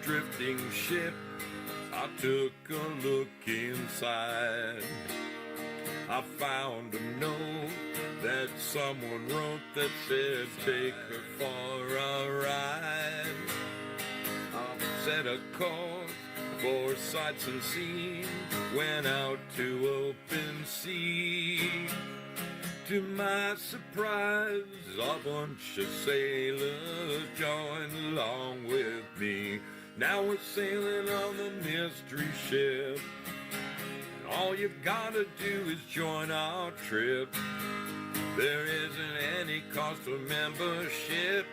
drifting ship, I took a look inside. I found a note that someone wrote that said, take her for a ride. I set a course for sights and scenes, went out to open sea. To my surprise, a bunch of sailors joined along with me. Now we're sailing on the mystery ship. All you gotta do is join our trip. There isn't any cost of membership.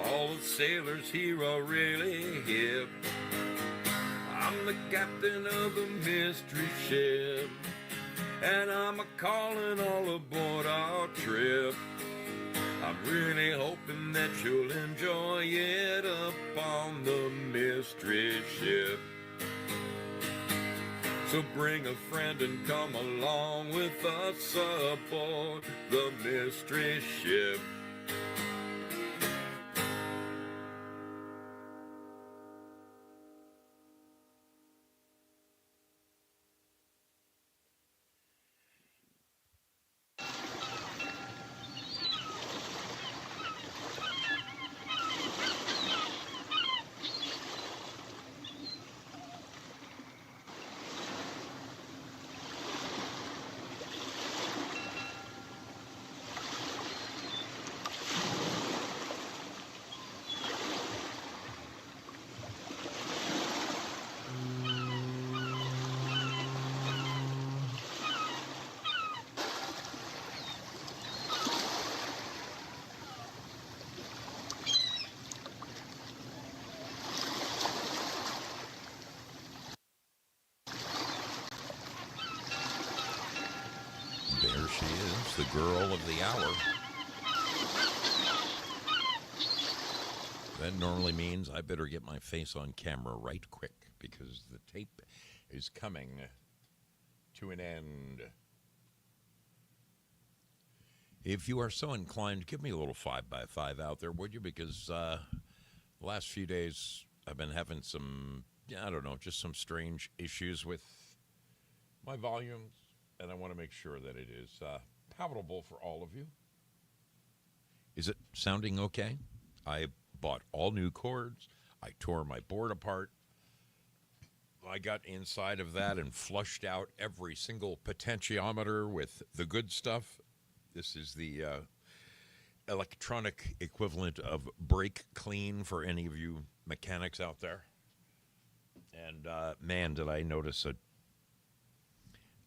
All the sailors here are really hip. I'm the captain of the mystery ship, and I'm a-calling all aboard our trip. I'm really hoping that you'll enjoy it up on the mystery ship. So bring a friend and come along with us aboard the mystery ship. There she is, the girl of the hour. That normally means I better get my face on camera right quick because the tape is coming to an end. If you are so inclined, give me a little 5x5 out there, would you? Because the last few days I've been having some, I don't know, just some strange issues with my volumes, and I want to make sure that it is palatable for all of you. Is it sounding okay? I bought all new cords. I tore my board apart. I got inside of that and flushed out every single potentiometer with the good stuff. This is the electronic equivalent of brake clean for any of you mechanics out there. And man, did I notice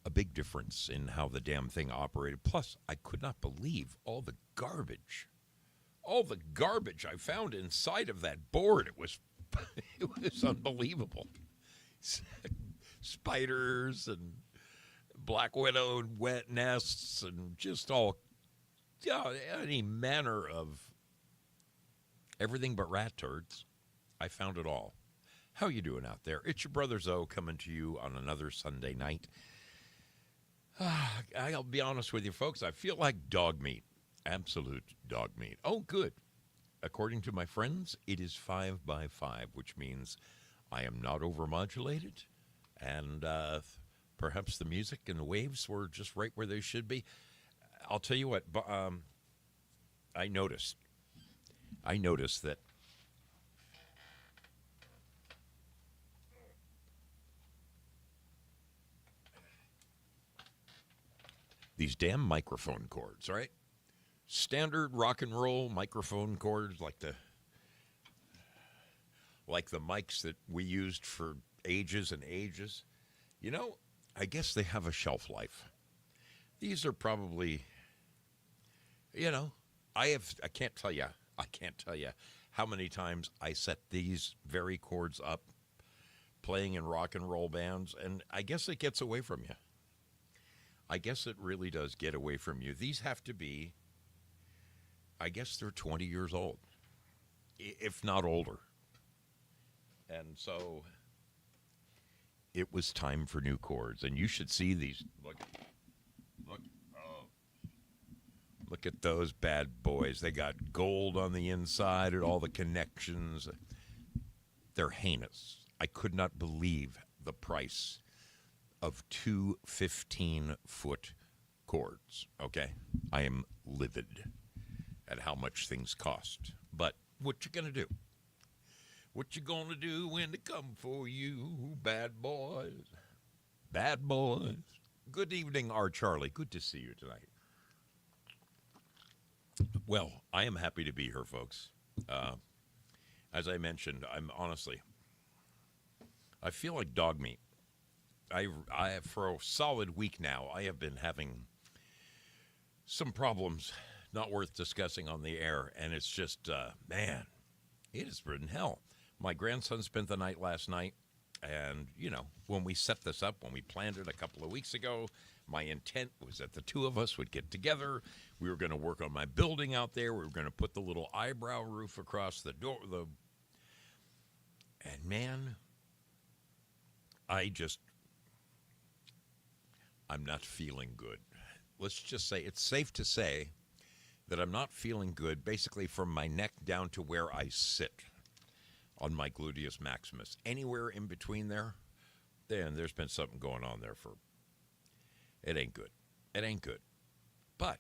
a big difference in how the damn thing operated. Plus, I could not believe all the garbage I found inside of that board. It was unbelievable. Spiders and black widow and wet nests and just all, any manner of everything but rat turds. I found it all. How you doing out there? It's your brother Zoe coming to you on another Sunday night. I'll be honest with you, folks. I feel like dog meat. Absolute dog meat. Oh, good. According to my friends, it is 5x5, which means I am not overmodulated, and perhaps the music and the waves were just right where they should be. I'll tell you what, I noticed that these damn microphone cords, right? Standard rock and roll microphone cords like the mics that we used for ages and ages. You know, I guess they have a shelf life. These are probably, I can't tell you how many times I set these very cords up playing in rock and roll bands, and I guess it gets away from you. I guess it really does get away from you. These have to be, I guess they're 20 years old, if not older. And so it was time for new cords. And you should see these. Look at those bad boys. They got gold on the inside and all the connections. They're heinous. I could not believe the price of two 15-foot cords, okay? I am livid at how much things cost. But what you gonna do? What you gonna do when they come for you, bad boys? Bad boys. Good evening, R. Charlie. Good to see you tonight. Well, I am happy to be here, folks. As I mentioned, I feel like dog meat. I for a solid week now, I have been having some problems not worth discussing on the air, and it's just, man, it has been hell. My grandson spent the night last night, and, when we set this up, when we planned it a couple of weeks ago, my intent was that the two of us would get together. We were going to work on my building out there. We were going to put the little eyebrow roof across the door. And, man, I'm not feeling good. Let's just say it's safe to say that I'm not feeling good basically from my neck down to where I sit on my gluteus maximus. Anywhere in between there, then there's been something going on there it ain't good. It ain't good. But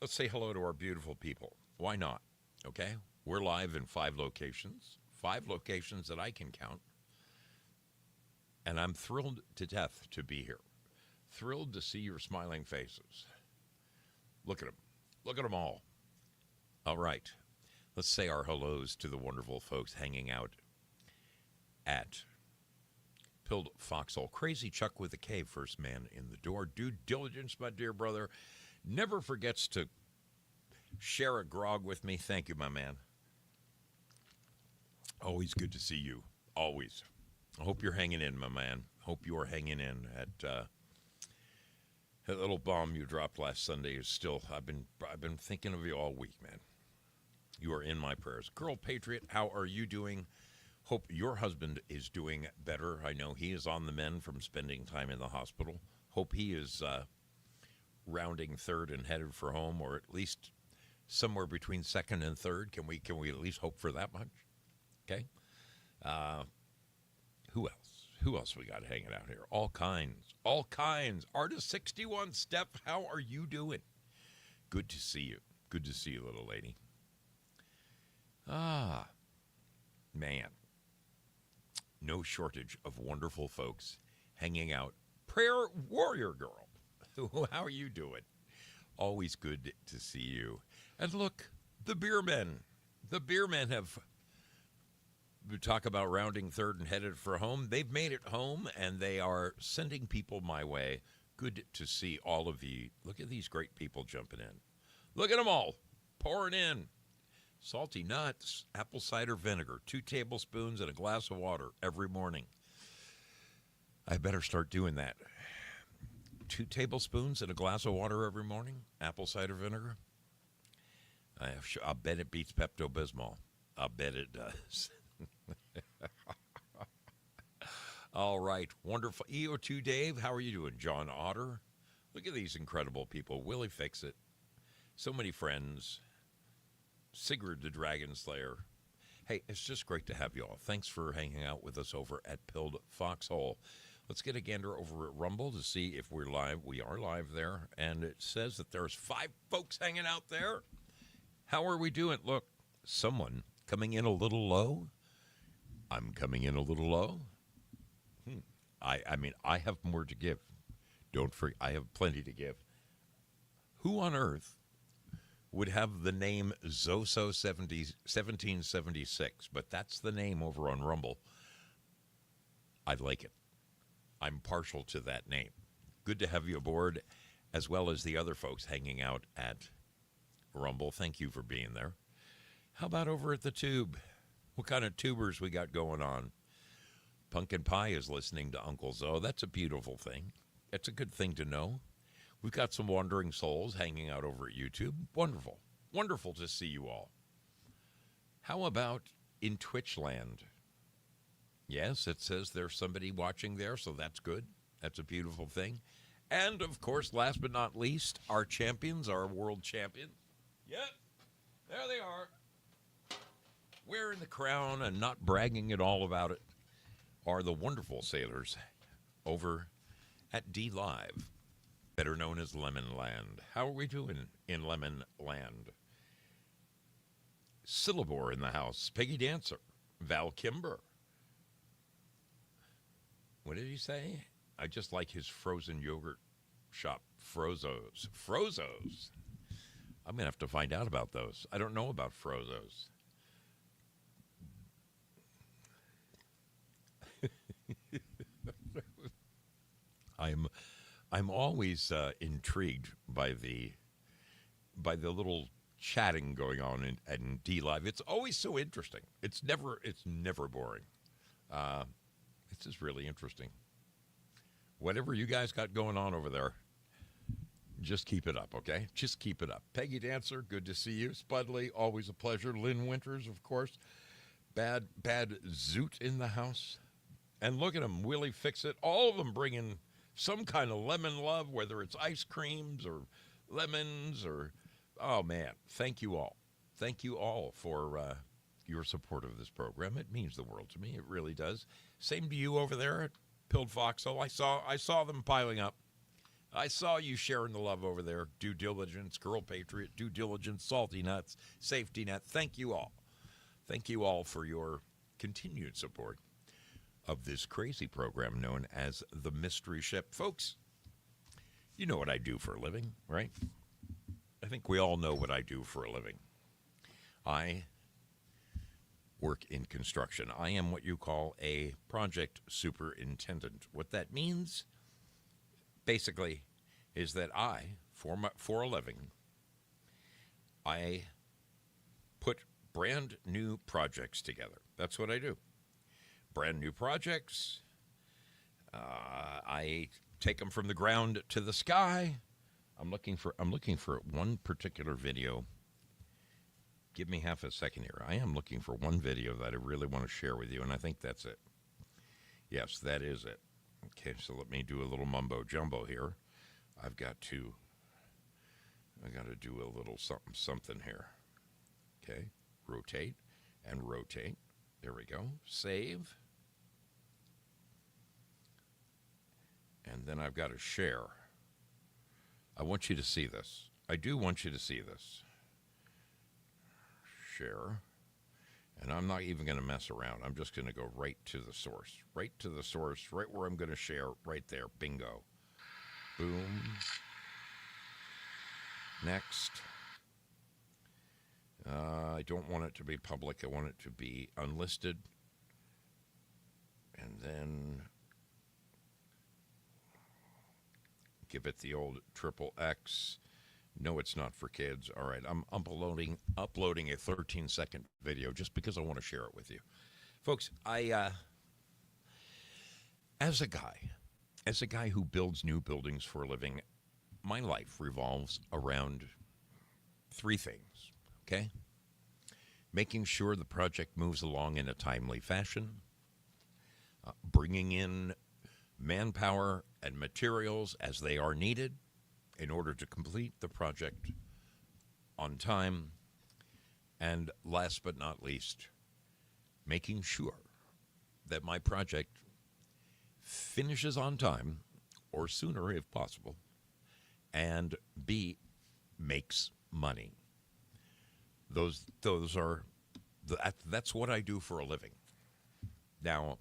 let's say hello to our beautiful people. Why not? Okay? We're live in 5 locations that I can count. And I'm thrilled to death to be here. Thrilled to see your smiling faces. Look at them. Look at them all. All right. Let's say our hellos to the wonderful folks hanging out at Pilled Foxhole. Crazy Chuck with a K, first man in the door. Due diligence, my dear brother. Never forgets to share a grog with me. Thank you, my man. Always good to see you. Always. I hope you're hanging in, my man. Hope you are hanging in at that little bomb you dropped last Sunday is still. I've been thinking of you all week, man. You are in my prayers. Girl Patriot, how are you doing? Hope your husband is doing better. I know he is on the mend from spending time in the hospital. Hope he is rounding third and headed for home, or at least somewhere between second and third. Can we at least hope for that much? Okay. Who else? Who else we got hanging out here? All kinds. Artist 61, Steph, how are you doing? Good to see you. Good to see you, little lady. Man. No shortage of wonderful folks hanging out. Prayer Warrior Girl, how are you doing? Always good to see you. And look, the beer men. The beer men have, we talk about rounding third and headed for home. They've made it home, and they are sending people my way. Good to see all of you. Look at these great people jumping in. Look at them all pouring in. Salty nuts, apple cider vinegar, 2 tablespoons, and a glass of water every morning. I better start doing that. 2 tablespoons and a glass of water every morning, apple cider vinegar. I'll bet it beats Pepto-Bismol. I'll bet it does. All right, wonderful. EO2 Dave, how are you doing? John Otter. Look at these incredible people. Willie Fix-It. So many friends. Sigurd the Dragon Slayer. Hey, it's just great to have you all. Thanks for hanging out with us over at Pilled Foxhole. Let's get a gander over at Rumble to see if we're live. We are live there, and it says that there's 5 folks hanging out there. How are we doing? Look, someone coming in a little low. I'm coming in a little low. I mean, I have more to give. Don't forget, I have plenty to give. Who on earth would have the name Zoso 1776, but that's the name over on Rumble. I like it. I'm partial to that name. Good to have you aboard, as well as the other folks hanging out at Rumble. Thank you for being there. How about over at the Tube? What kind of tubers we got going on? Pumpkin Pie is listening to Uncle Zoe. That's a beautiful thing. It's a good thing to know. We've got some wandering souls hanging out over at YouTube. Wonderful. Wonderful to see you all. How about in Twitch land? Yes, it says there's somebody watching there, so that's good. That's a beautiful thing. And, of course, last but not least, our champions, our world champions. Yep, there they are. wearing the crown and not bragging at all about it are the wonderful sailors over at D Live, better known as Lemon Land. How are we doing in Lemon Land? Syllabore in the house, Peggy Dancer, Val Kimber. What did he say? I just like his frozen yogurt shop, Frozos. Frozos. I'm going to have to find out about those. I don't know about Frozos. I'm always intrigued by the little chatting going on in D Live. It's always so interesting. It's never boring. This is really interesting. Whatever you guys got going on over there, just keep it up, okay? Just keep it up. Peggy Dancer, good to see you. Spudley, always a pleasure. Lynn Winters, of course. Bad Zoot in the house. And look at them, Willie Fix-It. All of them bringing some kind of lemon love, whether it's ice creams or lemons or, oh, man. Thank you all. Thank you all for your support of this program. It means the world to me. It really does. Same to you over there at Pilled Foxhole. I saw them piling up. I saw you sharing the love over there. Due Diligence, Girl Patriot, Due Diligence, Salty Nuts, Safety Net. Thank you all. Thank you all for your continued support of this crazy program known as The Mystery Ship. Folks, you know what I do for a living, right? I think we all know what I do for a living. I work in construction. I am what you call a project superintendent. What that means, basically, is that for a living, I put brand new projects together. That's what I do. Brand new projects. I take them from the ground to the sky. I'm looking for one particular video. Give me half a second here. I am looking for one video that I really want to share with you, and I think that's it. Yes, that is it. Okay, so let me do a little mumbo jumbo here. I got to do a little something here. Okay, rotate and rotate. There we go. Save. And then I've got to share. I want you to see this. I do want you to see this. Share. And I'm not even going to mess around. I'm just going to go right to the source. Right to the source, right where I'm going to share, right there. Bingo. Boom. Next. I don't want it to be public. I want it to be unlisted. And then give it the old XXX. No, it's not for kids. All right, I'm uploading a 13-second video just because I want to share it with you. Folks, I as a guy who builds new buildings for a living, my life revolves around three things, okay? Making sure the project moves along in a timely fashion, bringing in manpower and materials as they are needed in order to complete the project on time, and last but not least, making sure that my project finishes on time, or sooner if possible, and B, makes money. That's what I do for a living. Now,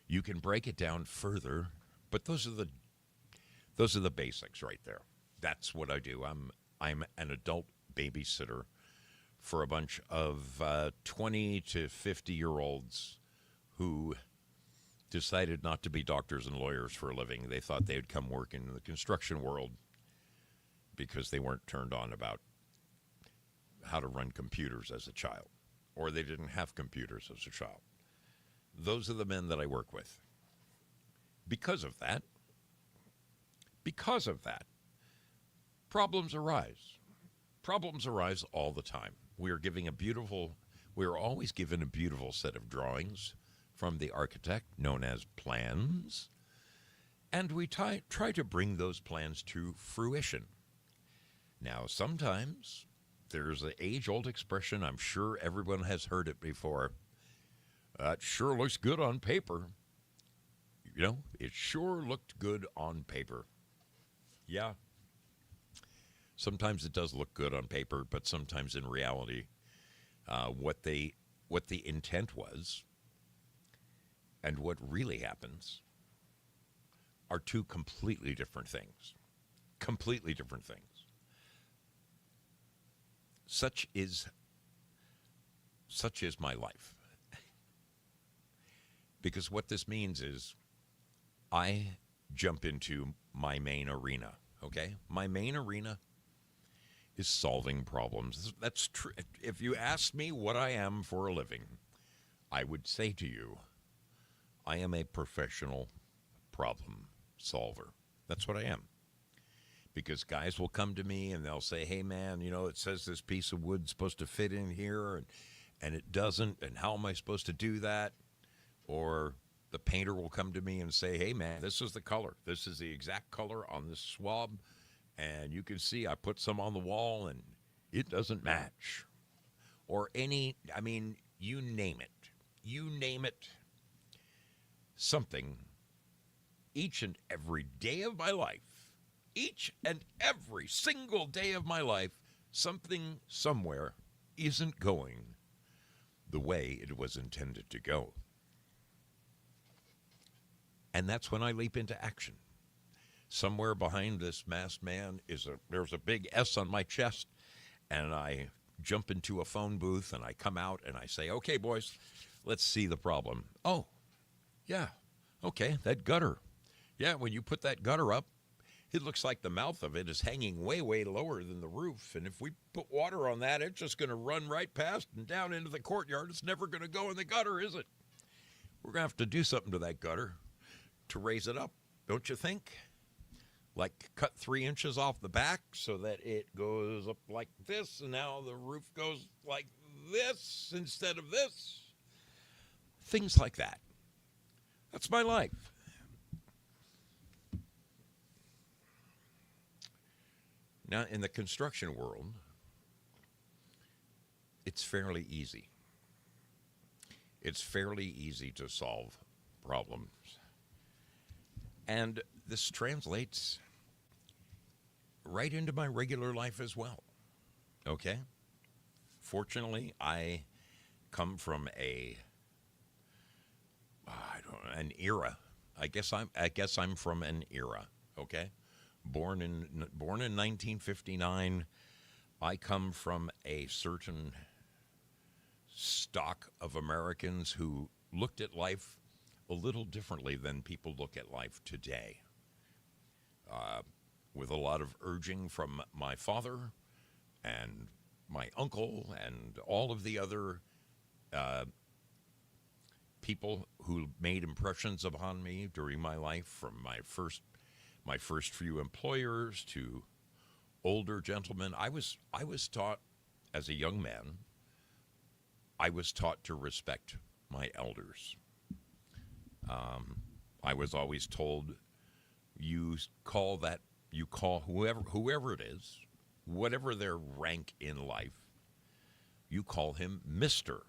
you can break it down further, but those are the basics right there. That's what I do. I'm an adult babysitter for a bunch of 20 to 50-year-olds who decided not to be doctors and lawyers for a living. They thought they would come work in the construction world because they weren't turned on about how to run computers as a child, or they didn't have computers as a child. Those are the men that I work with. Because of that, problems arise. Problems arise all the time. We are always given a beautiful set of drawings from the architect, known as plans, and we try to bring those plans to fruition. Now, sometimes There's an age-old expression. I'm sure everyone has heard it before. It sure looks good on paper. You know, it sure looked good on paper. Yeah. Sometimes it does look good on paper, but sometimes in reality, what the intent was and what really happens are two completely different things. Completely different things. Such is my life. Because what this means is I jump into my main arena, okay? My main arena is solving problems. That's true. If you asked me what I am for a living, I would say to you, I am a professional problem solver. That's what I am. Because guys will come to me and they'll say, hey, man, you know, it says this piece of wood's supposed to fit in here and it doesn't, and how am I supposed to do that? Or the painter will come to me and say, hey, man, this is the color. This is the exact color on this swab, and you can see I put some on the wall and it doesn't match. Or you name it. You name it. Something each and every day of my life. Each and every single day of my life, something somewhere isn't going the way it was intended to go. And that's when I leap into action. Somewhere behind this masked man there's a big S on my chest, and I jump into a phone booth and I come out and I say, okay, boys, let's see the problem. Oh, yeah, okay, that gutter. Yeah, when you put that gutter up, it looks like the mouth of it is hanging way, way lower than the roof. And if we put water on that, it's just going to run right past and down into the courtyard. It's never going to go in the gutter, is it? We're going to have to do something to that gutter to raise it up, don't you think? Like cut 3 inches off the back so that it goes up like this, and now the roof goes like this instead of this. Things like that. That's my life. Now, in the construction world, it's fairly easy. It's fairly easy to solve problems. And this translates right into my regular life as well. Okay? Fortunately, I come from an era. I guess I'm from an era, okay? Born in 1959, I come from a certain stock of Americans who looked at life a little differently than people look at life today. With a lot of urging from my father and my uncle and all of the other people who made impressions upon me during my life, from my first few employers to older gentlemen. I was taught as a young man, I was taught to respect my elders. I was always told, you call whoever it is, whatever their rank in life, you call him Mr.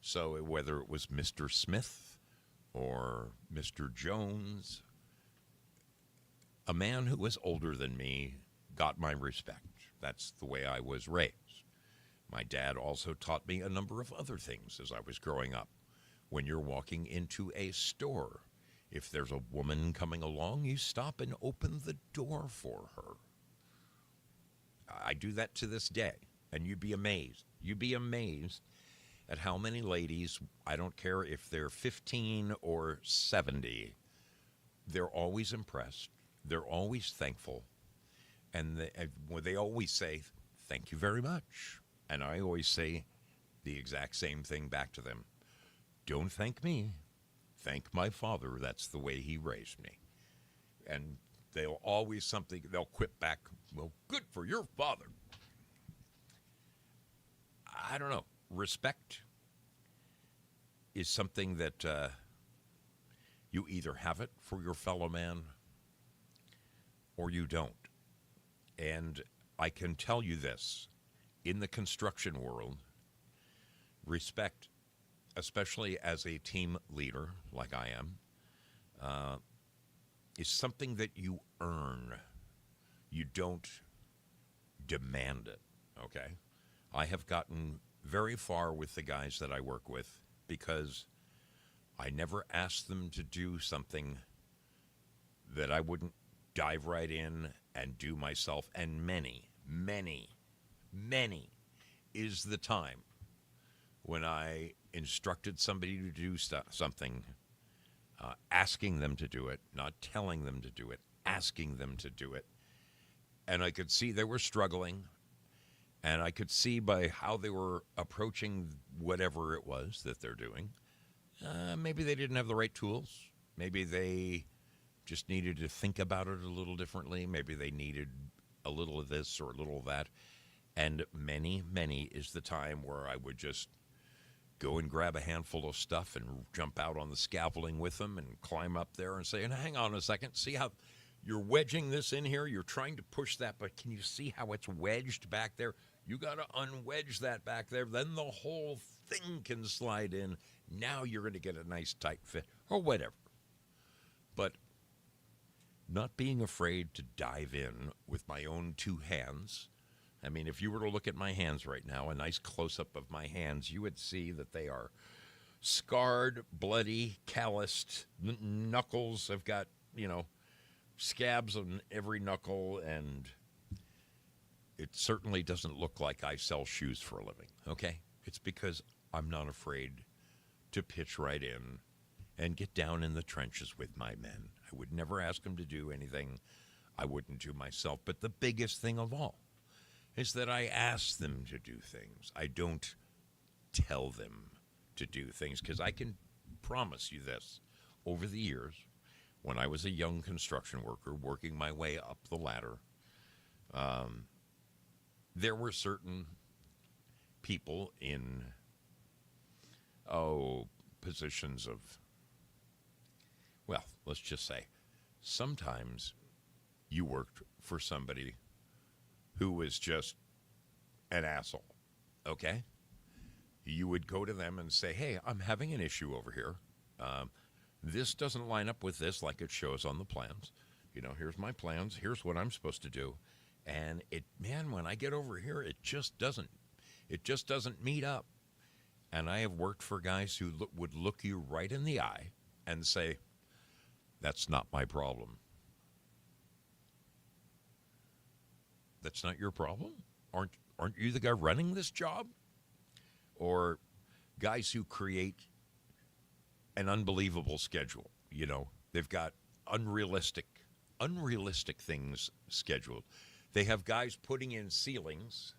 So whether it was Mr. Smith or Mr. Jones, a man who was older than me got my respect. That's the way I was raised. My dad also taught me a number of other things as I was growing up. When you're walking into a store, if there's a woman coming along, you stop and open the door for her. I do that to this day, and you'd be amazed. You'd be amazed at how many ladies, I don't care if they're 15 or 70, they're always impressed. They're always thankful. And they always say, thank you very much. And I always say the exact same thing back to them. Don't thank me. Thank my father. That's the way he raised me. And they'll quip back, well, good for your father. I don't know. Respect is something that you either have it for your fellow man or you don't. And I can tell you this, in the construction world, respect, especially as a team leader like I am, is something that you earn. You don't demand it, okay? I have gotten very far with the guys that I work with because I never asked them to do something that I wouldn't dive right in and do myself. And many is the time when I instructed somebody to do something, asking them to do it, not telling them to do it, asking them to do it. And I could see they were struggling, and I could see by how they were approaching whatever it was that they're doing, maybe they didn't have the right tools. Maybe they just needed to think about it a little differently. Maybe they needed a little of this or a little of that. And many is the time where I would just go and grab a handful of stuff and jump out on the scaffolding with them and climb up there and say, and hang on a second, see how you're wedging this in here? You're trying to push that, but can you see how it's wedged back there? You got to unwedge that back there. Then the whole thing can slide in. Now you're going to get a nice tight fit or whatever. But not being afraid to dive in with my own two hands. I mean, if you were to look at my hands right now, a nice close-up of my hands, you would see that they are scarred, bloody, calloused. Knuckles have got, scabs on every knuckle, and it certainly doesn't look like I sell shoes for a living, okay? It's because I'm not afraid to pitch right in and get down in the trenches with my men. I would never ask them to do anything I wouldn't do myself. But the biggest thing of all is that I ask them to do things. I don't tell them to do things, because I can promise you this. Over the years, when I was a young construction worker working my way up the ladder, there were certain people in, positions of, well, let's just say, sometimes you worked for somebody who was just an asshole, okay? You would go to them and say, hey, I'm having an issue over here. This doesn't line up with this like it shows on the plans. Here's my plans. Here's what I'm supposed to do. And when I get over here, it just doesn't meet up. And I have worked for guys who would look you right in the eye and say, that's not my problem. That's not your problem? Aren't you the guy running this job? Or guys who create an unbelievable schedule. They've got unrealistic things scheduled. They have guys putting in ceilings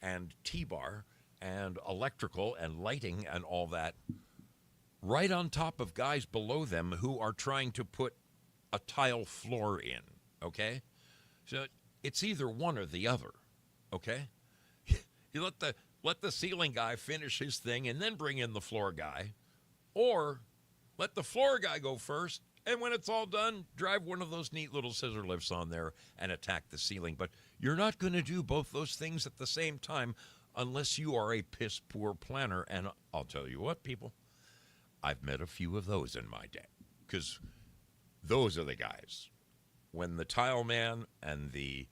and T-bar and electrical and lighting and all that right on top of guys below them who are trying to put a tile floor in, okay? So it's either one or the other, okay? You let the ceiling guy finish his thing and then bring in the floor guy, or let the floor guy go first, and when it's all done, drive one of those neat little scissor lifts on there and attack the ceiling. But you're not going to do both those things at the same time unless you are a piss-poor planner. And I'll tell you what, people, I've met a few of those in my day, because those are the guys. When the tile man and the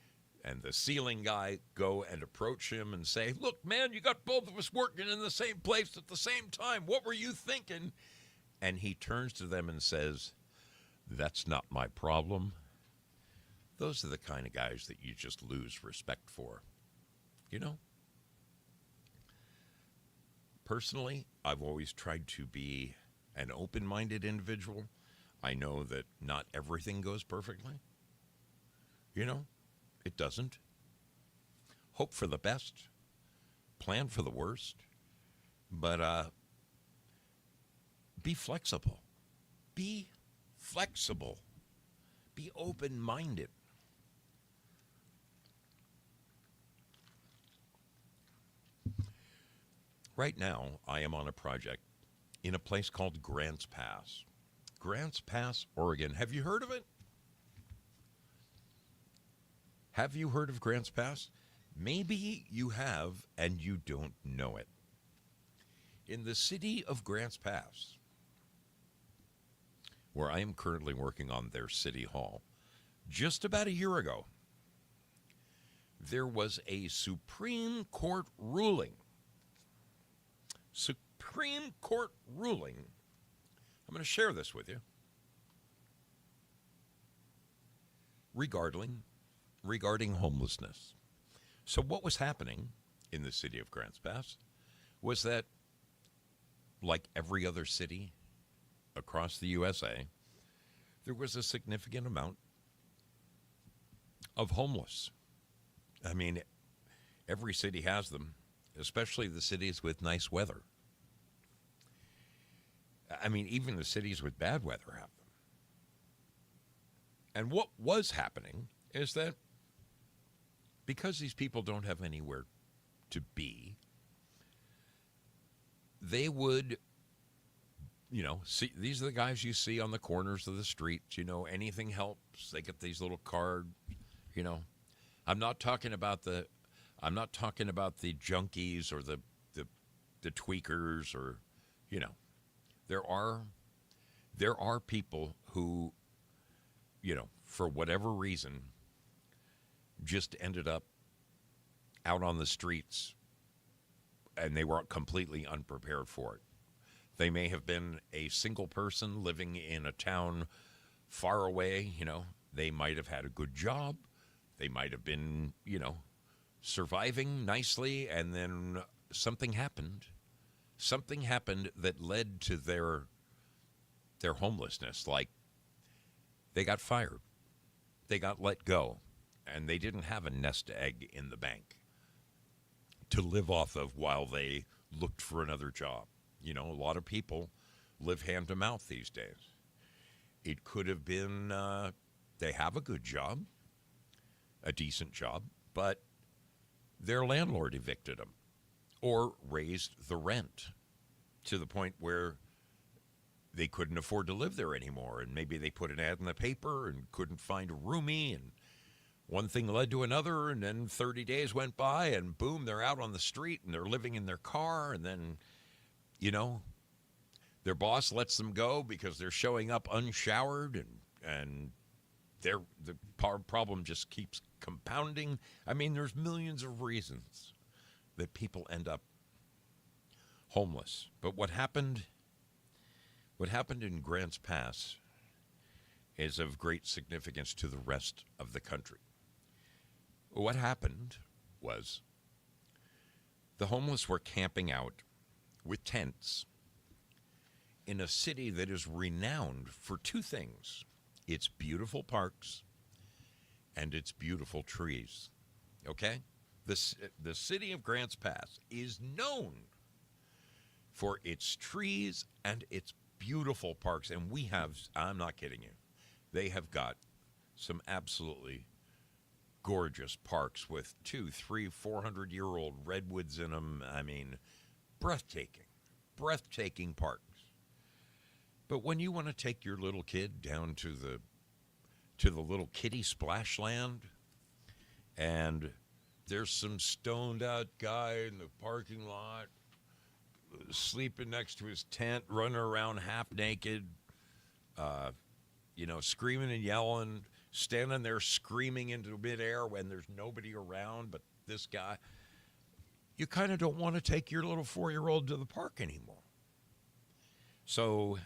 ceiling guy go and approach him and say, look, man, you got both of us working in the same place at the same time. What were you thinking? And he turns to them and says, that's not my problem. Those are the kind of guys that you just lose respect for. Personally, I've always tried to be an open-minded individual. I know that not everything goes perfectly. It doesn't. Hope for the best. Plan for the worst. But be flexible. Be flexible. Be open-minded. Right now, I am on a project in a place called Grants Pass. Grants Pass, Oregon. Have you heard of it? Have you heard of Grants Pass? Maybe you have and you don't know it. In the city of Grants Pass, where I am currently working on their city hall, just about a year ago, there was a Supreme Court ruling. Supreme Court ruling. I'm going to share this with you. Regarding homelessness. So what was happening in the city of Grants Pass was that, like every other city across the USA, there was a significant amount of homeless. I mean, every city has them, especially the cities with nice weather. I mean, even the cities with bad weather have them. And what was happening is that because these people don't have anywhere to be, they would, see, these are the guys you see on the corners of the streets, anything helps. They get these little cards, I'm not talking about the junkies or the tweakers or, there are people who, for whatever reason, just ended up out on the streets and they were completely unprepared for it. They may have been a single person living in a town far away, they might have had a good job. They might have been, surviving nicely, and then something happened. Something happened that led to their homelessness. Like, they got fired. They got let go. And they didn't have a nest egg in the bank to live off of while they looked for another job. A lot of people live hand to mouth these days. It could have been they have a good job, a decent job, but their landlord evicted them or raised the rent to the point where they couldn't afford to live there anymore. And maybe they put an ad in the paper and couldn't find a roomie, and one thing led to another, and then 30 days went by, and boom, they're out on the street, and they're living in their car, and then, their boss lets them go because they're showing up unshowered, and the problem just keeps compounding. I mean, there's millions of reasons that people end up homeless. But what happened in Grants Pass is of great significance to the rest of the country. What happened was the homeless were camping out with tents in a city that is renowned for two things: its beautiful parks and its beautiful trees. Okay? The city of Grants Pass is known for its trees and its beautiful parks. And we have, I'm not kidding you, they have got some absolutely gorgeous parks with 200, 300, 400-year-old redwoods in them. I mean, breathtaking parks. But when you want to take your little kid down to the little kiddie splash land, and there's some stoned out guy in the parking lot sleeping next to his tent, running around half naked, screaming and yelling, standing there screaming into midair when there's nobody around but this guy, you kind of don't want to take your little 4-year-old to the park anymore. So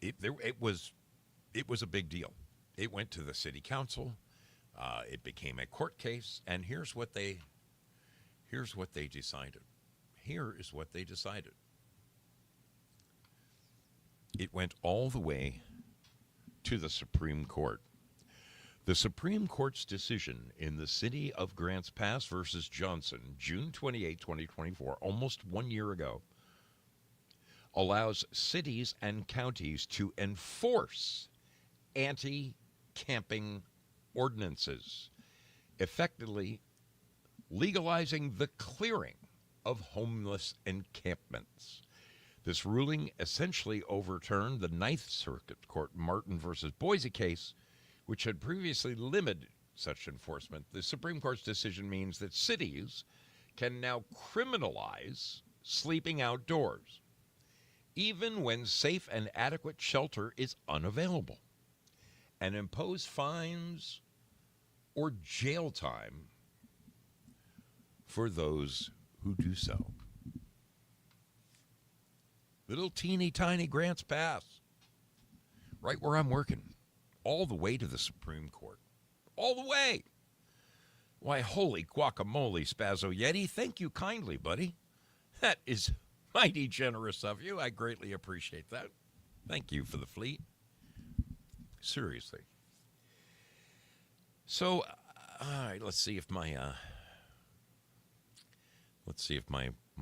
it was a big deal. It went to the city council. It became a court case, and here's what they decided. Here is what they decided. It went all the way to the Supreme Court. The Supreme Court's decision in the city of Grants Pass versus Johnson, June 28, 2024, almost 1 year ago, allows cities and counties to enforce anti-camping ordinances, effectively legalizing the clearing of homeless encampments. This ruling essentially overturned the Ninth Circuit Court Martin versus Boise case, which had previously limited such enforcement. The Supreme Court's decision means that cities can now criminalize sleeping outdoors, even when safe and adequate shelter is unavailable, and impose fines or jail time for those who do so. Little teeny tiny grants pass right where I'm working, all the way to the Supreme Court. All the way. Why, holy guacamole, Spazzo Yeti, thank you kindly, buddy. That is mighty generous of you. I greatly appreciate that. Thank you for the fleet. Seriously. So, all right, let's see if my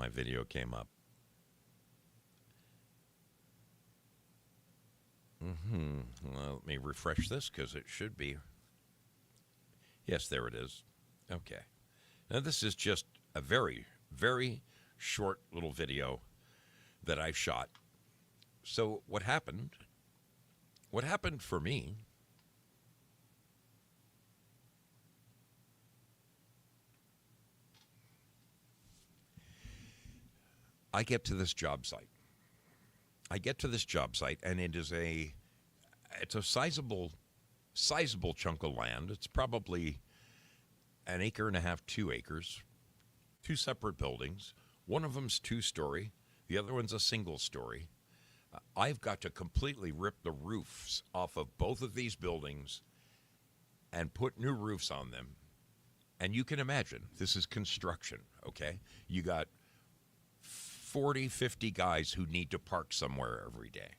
video came up. Well, let me refresh this because it should be. Yes, there it is. Okay. Now, this is just a very, very short little video that I shot. So what happened for me, I get to this job site. And it's a sizable chunk of land. It's probably an acre and a half, 2 acres, 2 separate buildings. One of them's 2-story. The other one's a single story. I've got to completely rip the roofs off of both of these buildings and put new roofs on them. And you can imagine, this is construction, okay? You got 40, 50 guys who need to park somewhere every day.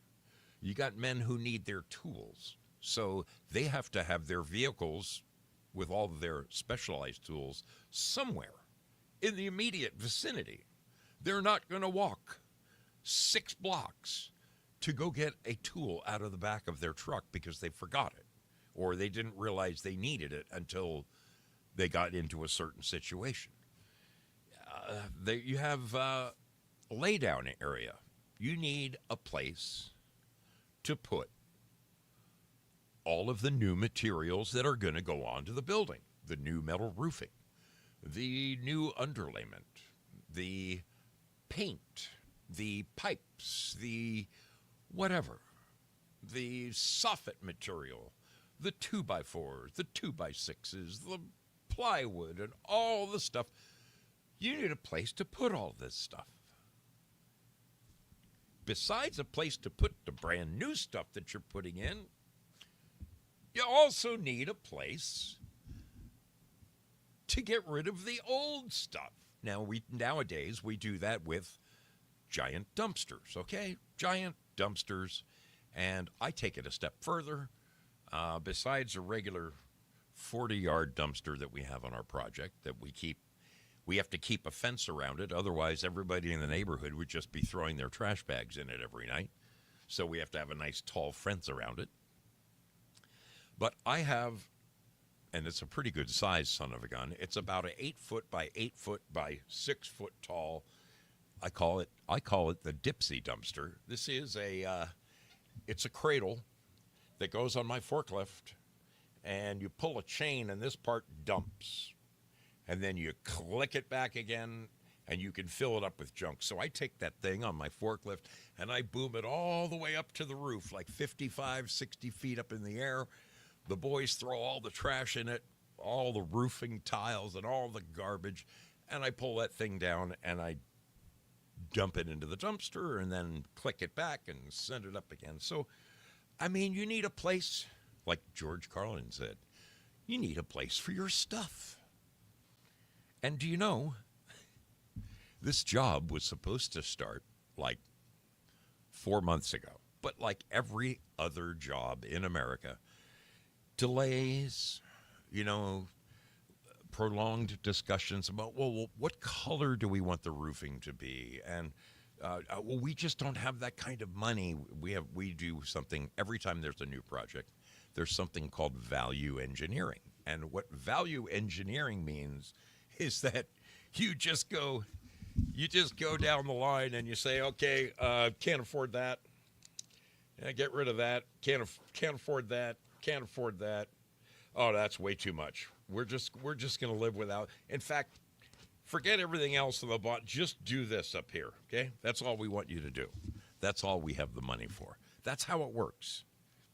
You got men who need their tools. So they have to have their vehicles with all of their specialized tools somewhere in the immediate vicinity. They're not going to walk 6 blocks to go get a tool out of the back of their truck because they forgot it or they didn't realize they needed it until they got into a certain situation. You have a laydown area. You need a place to put all of the new materials that are going to go onto the building, the new metal roofing, the new underlayment, the paint, the pipes, the whatever, the soffit material, the 2x4s, the 2x6s, the plywood, and all the stuff. You need a place to put all this stuff. Besides a place to put the brand new stuff that you're putting in, you also need a place to get rid of the old stuff. Now, nowadays, we do that with giant dumpsters, okay? Giant dumpsters. And I take it a step further. Besides a regular 40-yard dumpster that we have on our project that we have to keep a fence around it. Otherwise, everybody in the neighborhood would just be throwing their trash bags in it every night. So we have to have a nice tall fence around it. But I have, and it's a pretty good size son of a gun. It's about an 8 foot by 8 foot by 6 foot tall. I call it the Dipsy dumpster. This is it's a cradle that goes on my forklift, and you pull a chain, and this part dumps. And then you click it back again, and you can fill it up with junk. So I take that thing on my forklift, and I boom it all the way up to the roof, like 55, 60 feet up in the air. The boys throw all the trash in it, all the roofing tiles and all the garbage, and I pull that thing down, and I dump it into the dumpster and then click it back and send it up again. So, I mean, you need a place, like George Carlin said, you need a place for your stuff. And do you know, this job was supposed to start like 4 months ago. But like every other job in America, delays, prolonged discussions about, well, what color do we want the roofing to be? And, we just don't have that kind of money. We do something, every time there's a new project, there's something called value engineering. And what value engineering means is that you just go down the line and you say, okay, can't afford that. Get rid of that. Can't afford that. Can't afford that. Oh, that's way too much. We're just going to live without. In fact, forget everything else in the bond. Just do this up here, okay? That's all we want you to do. That's all we have the money for. That's how it works.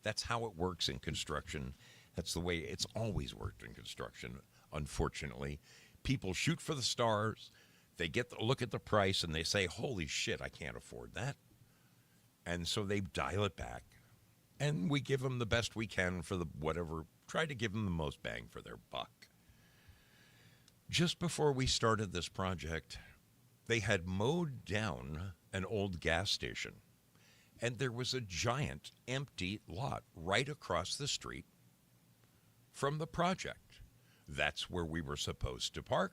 That's how it works in construction. That's the way it's always worked in construction, unfortunately. People shoot for the stars. They get the look at the price and they say, holy shit, I can't afford that. And so they dial it back. And we give them the best we can for the whatever, try to give them the most bang for their buck. Just before we started this project, they had mowed down an old gas station, and there was a giant empty lot right across the street from the project. That's where we were supposed to park.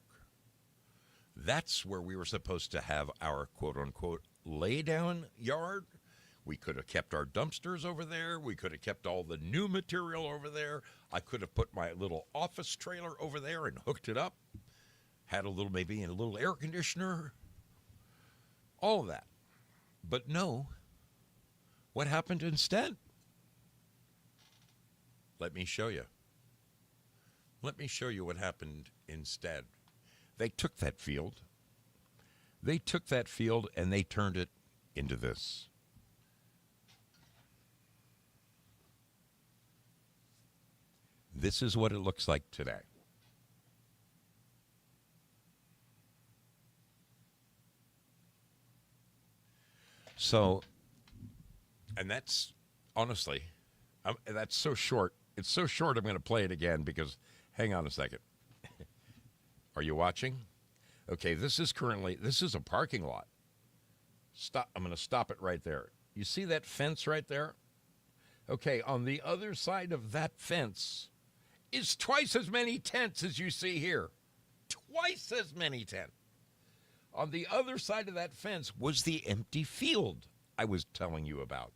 That's where we were supposed to have our quote-unquote lay-down yard. We could have kept our dumpsters over there. We could have kept all the new material over there. I could have put my little office trailer over there and hooked it up. Had a little, maybe a little air conditioner. All of that. But no. What happened instead? Let me show you. Let me show you what happened instead. They took that field. They took that field and they turned it into this. This is what it looks like today. So, and that's, honestly, that's so short. It's so short I'm going to play it again because, hang on a second. Are you watching? Okay, this is a parking lot. Stop. I'm going to stop it right there. You see that fence right there? Okay, on the other side of that fence is twice as many tents as you see here. Twice as many tents. On the other side of that fence was the empty field I was telling you about.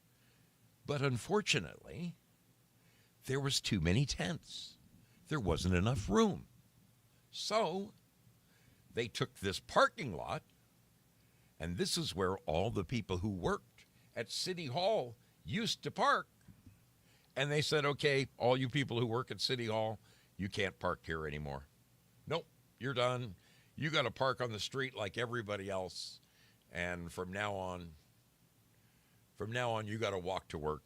But unfortunately, there was too many tents. There wasn't enough room. So they took this parking lot, and this is where all the people who worked at City Hall used to park. And they said, okay, all you people who work at City Hall, you can't park here anymore. Nope, you're done. You got to park on the street like everybody else. And from now on, you got to walk to work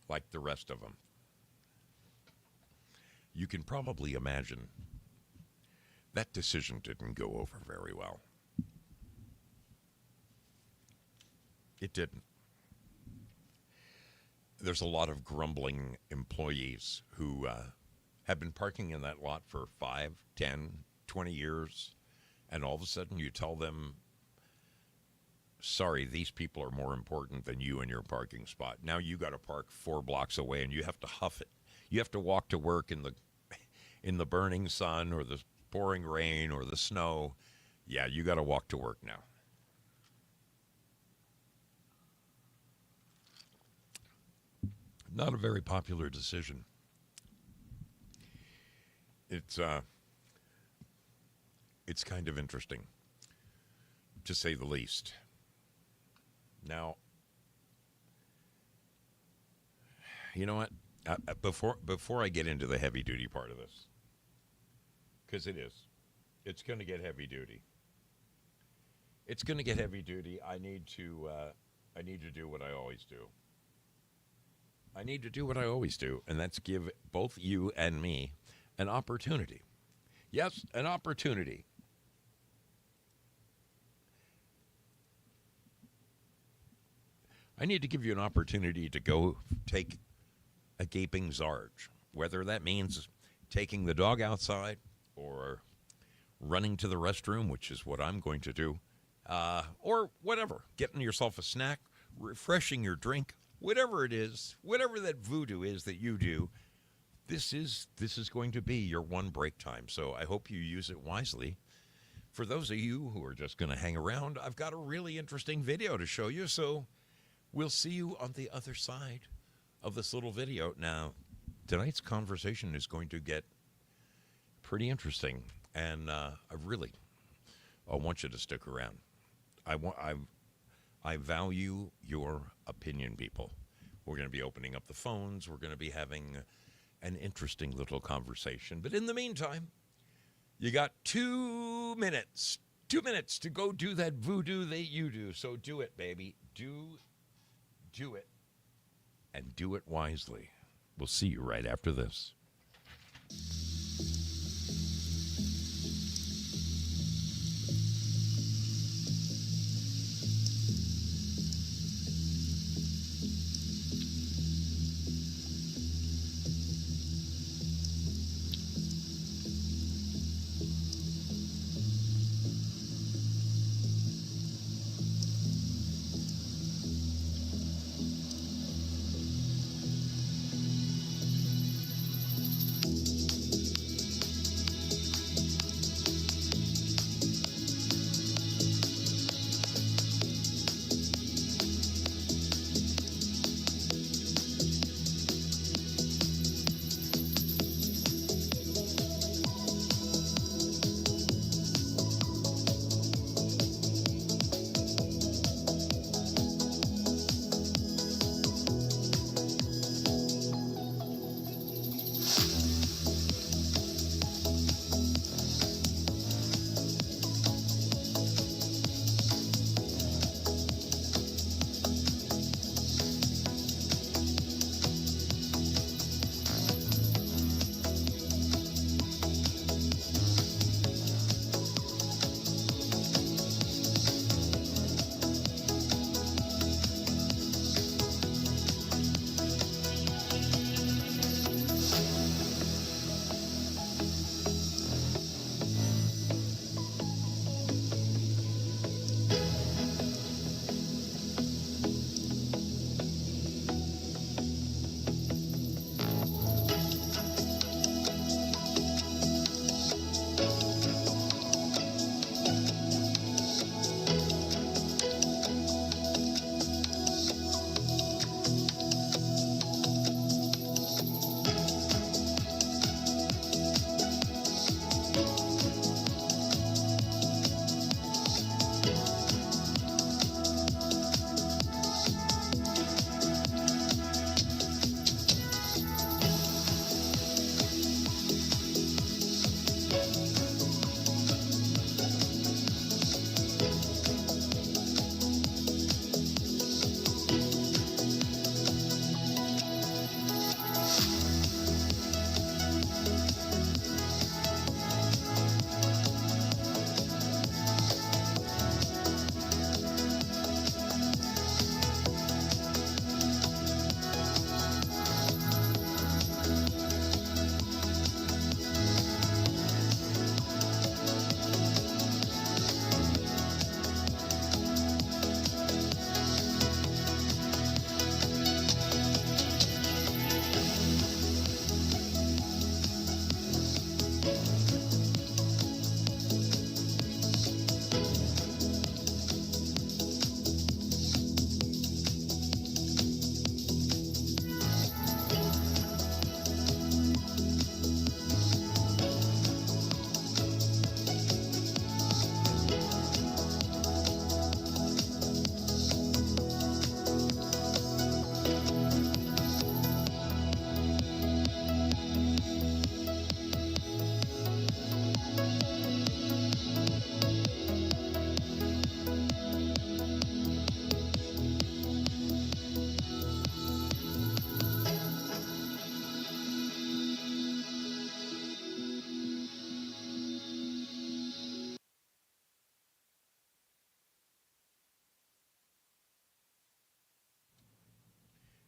like the rest of them. You can probably imagine that decision didn't go over very well. It didn't. There's a lot of grumbling employees who have been parking in that lot for 5, 10, 20 years, and all of a sudden you tell them, sorry, these people are more important than you and your parking spot. Now you got to park 4 blocks away, and you have to huff it. You have to walk to work in the burning sun or the pouring rain or the snow. Yeah, you got to walk to work now. Not a very popular decision. It's kind of interesting, to say the least. Now, you know what? Before I get into the heavy duty part of this, because it's going to get heavy duty. It's going to get heavy duty. I need to do what I always do. I need to do what I always do, and that's give both you and me an opportunity. Yes, an opportunity. I need to give you an opportunity to go take a gaping Zarge, whether that means taking the dog outside or running to the restroom, which is what I'm going to do, or whatever, getting yourself a snack, refreshing your drink, whatever it is, whatever that voodoo is that you do, this is going to be your one break time. So I hope you use it wisely. For those of you who are just going to hang around, I've got a really interesting video to show you. So we'll see you on the other side of this little video. Now, tonight's conversation is going to get pretty interesting, and I want you to stick around. I value your opinion, people. We're going to be opening up the phones. We're going to be having an interesting little conversation. But in the meantime, you got 2 minutes. 2 minutes to go do that voodoo that you do. So do it, baby. Do it. And do it wisely. We'll see you right after this.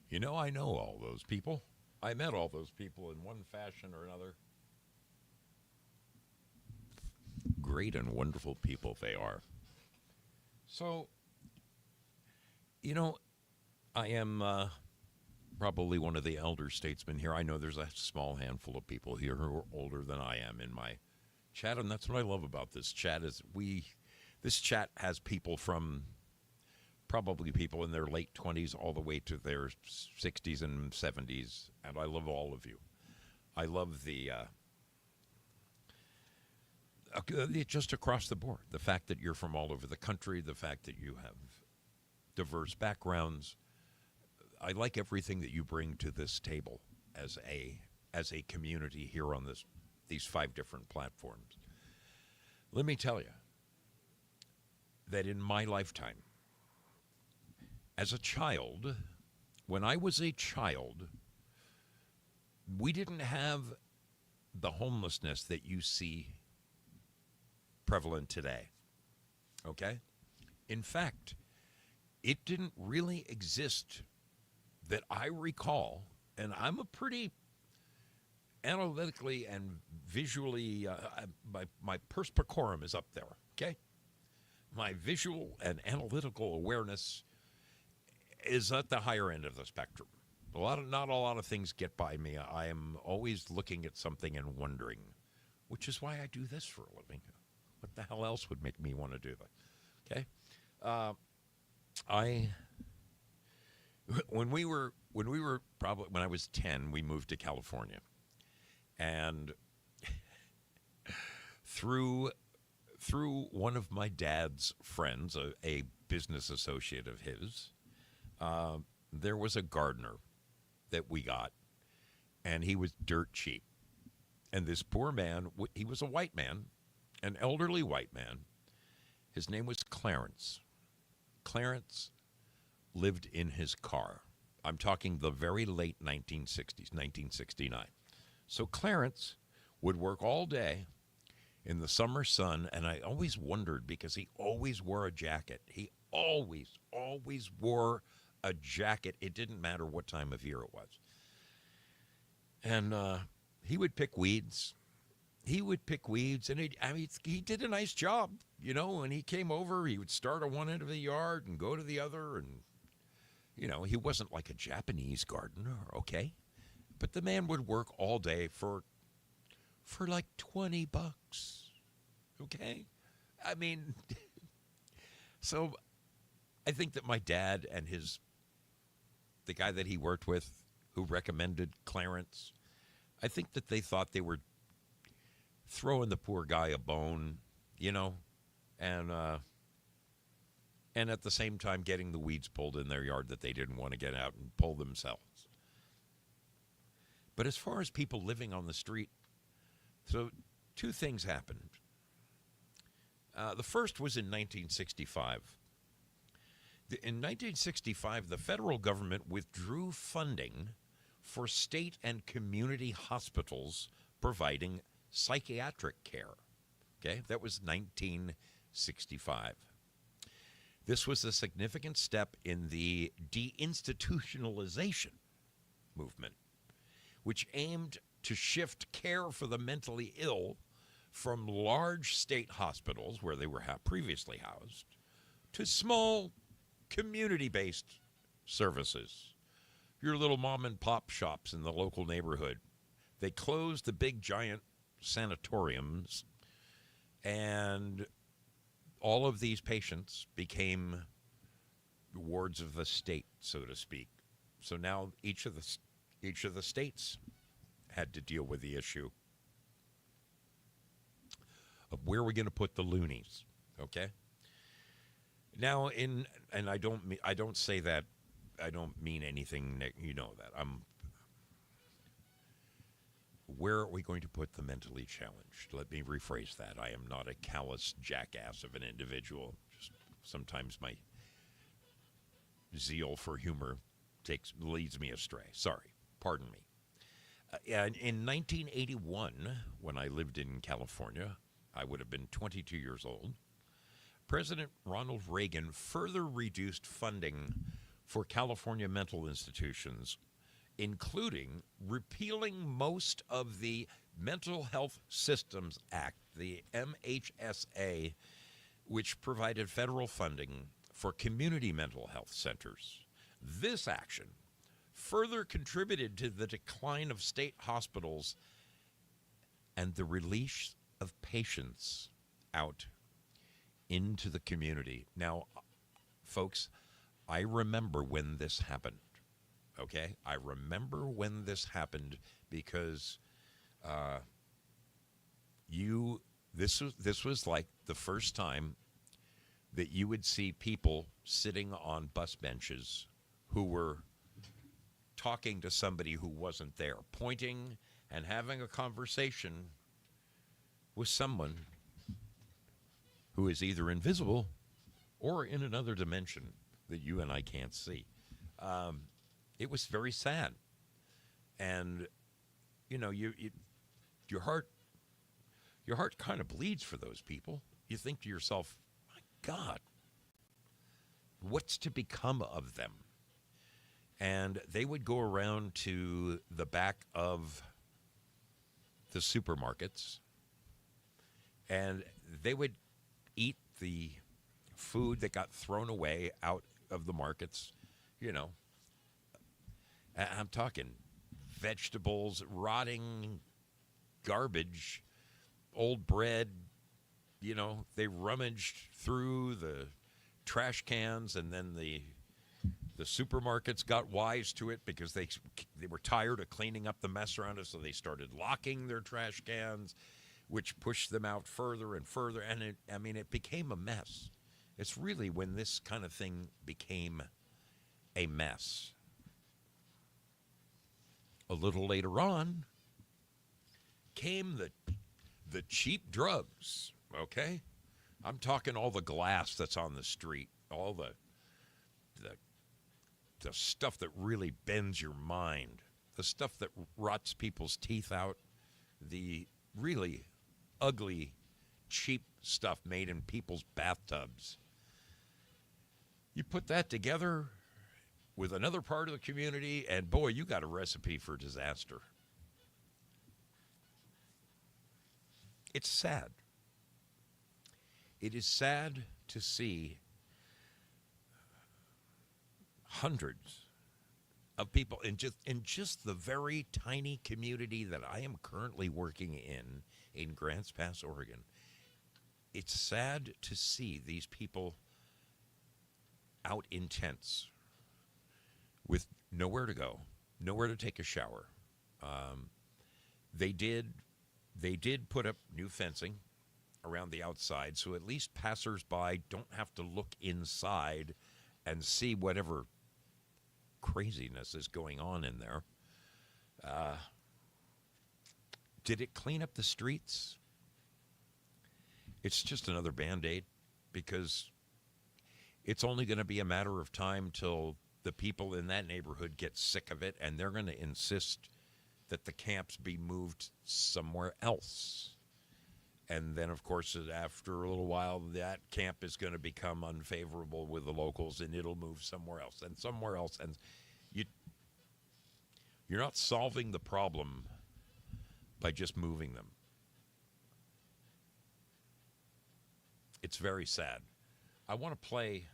You know, I know all those people. I met all those people in one fashion or another. Great and wonderful people they are. So, you know, I am probably one of the elder statesmen here. I know there's a small handful of people here who are older than I am in my chat, and that's what I love about this chat is this chat has people from probably people in their late 20s all the way to their 60s and 70s, and I love all of you. I love the just across the board, the fact that you're from all over the country, the fact that you have diverse backgrounds. I like everything that you bring to this table as a as a community here on these 5 different platforms. Let me tell you that in my lifetime, as a child, when I was a child, we didn't have the homelessness that you see prevalent today. Okay? In fact, it didn't really exist that I recall, and I'm a pretty analytically and visually, my perspicarum is up there, okay? My visual and analytical awareness is at the higher end of the spectrum. Not a lot of things get by me. I am always looking at something and wondering, which is why I do this for a living. What the hell else would make me want to do that? Okay, when I was 10, we moved to California, and through one of my dad's friends, a business associate of his, there was a gardener that we got, and he was dirt cheap. And this poor man, he was a white man, an elderly white man. His name was Clarence. Clarence lived in his car. I'm talking the very late 1960s, 1969. So Clarence would work all day in the summer sun, and I always wondered because he always wore a jacket. He always wore a jacket. It didn't matter what time of year it was. And he would pick weeds. And he did a nice job, you know. When he came over, he would start at one end of the yard and go to the other, and you know, he wasn't like a Japanese gardener, okay? But the man would work all day for like $20, okay? I mean, so I think that my dad and the guy that he worked with who recommended Clarence, I think that they thought they were throwing the poor guy a bone, you know, and at the same time getting the weeds pulled in their yard that they didn't want to get out and pull themselves. But as far as people living on the street, so 2 things happened. The first was in 1965. In 1965, the federal government withdrew funding for state and community hospitals providing psychiatric care. Okay, that was 1965. This was a significant step in the deinstitutionalization movement, which aimed to shift care for the mentally ill from large state hospitals, where they were previously housed, to small community-based services. Your little mom and pop shops in the local neighborhood. They closed the big giant sanatoriums, and all of these patients became wards of the state, so to speak. So now each of the states had to deal with the issue of where we're going to put the loonies. Okay. Now, and I don't say that, I don't mean anything. You know that Where are we going to put the mentally challenged? Let me rephrase that. I am not a callous jackass of an individual. Just sometimes my zeal for humor leads me astray. Sorry. Pardon me. In 1981, when I lived in California, I would have been 22 years old, President Ronald Reagan further reduced funding for California mental institutions, including repealing most of the Mental Health Systems Act, the MHSA, which provided federal funding for community mental health centers. This action further contributed to the decline of state hospitals and the release of patients out into the community. Now, folks, I remember when this happened. Okay? I remember when this happened because this was like the first time that you would see people sitting on bus benches who were talking to somebody who wasn't there, pointing and having a conversation with someone who is either invisible or in another dimension that you and I can't see. It was very sad. And, you know, your heart kind of bleeds for those people. You think to yourself, my God, what's to become of them? And they would go around to the back of the supermarkets, and they would eat the food that got thrown away out of the markets. You know, I'm talking vegetables, rotting garbage, old bread. You know, they rummaged through the trash cans, and then the supermarkets got wise to it because they were tired of cleaning up the mess around us, so they started locking their trash cans, which pushed them out further and further. And it became a mess. It's really when this kind of thing became a mess. A little later on came the cheap drugs, okay? I'm talking all the glass that's on the street, all the stuff that really bends your mind, the stuff that rots people's teeth out, the really ugly, cheap stuff made in people's bathtubs. You put that together with another part of the community, and boy, you got a recipe for disaster. It's sad. It is sad to see hundreds of people in just the very tiny community that I am currently working in Grants Pass, Oregon. It's sad to see these people out in tents with nowhere to go, nowhere to take a shower. They did put up new fencing around the outside, so at least passersby don't have to look inside and see whatever craziness is going on in there. Did it clean up the streets? It's just another Band-Aid, because it's only going to be a matter of time till the people in that neighborhood get sick of it, and they're going to insist that the camps be moved somewhere else. And then, of course, after a little while, that camp is going to become unfavorable with the locals, and it'll move somewhere else and somewhere else. And you're not solving the problem by just moving them. It's very sad. I want to play.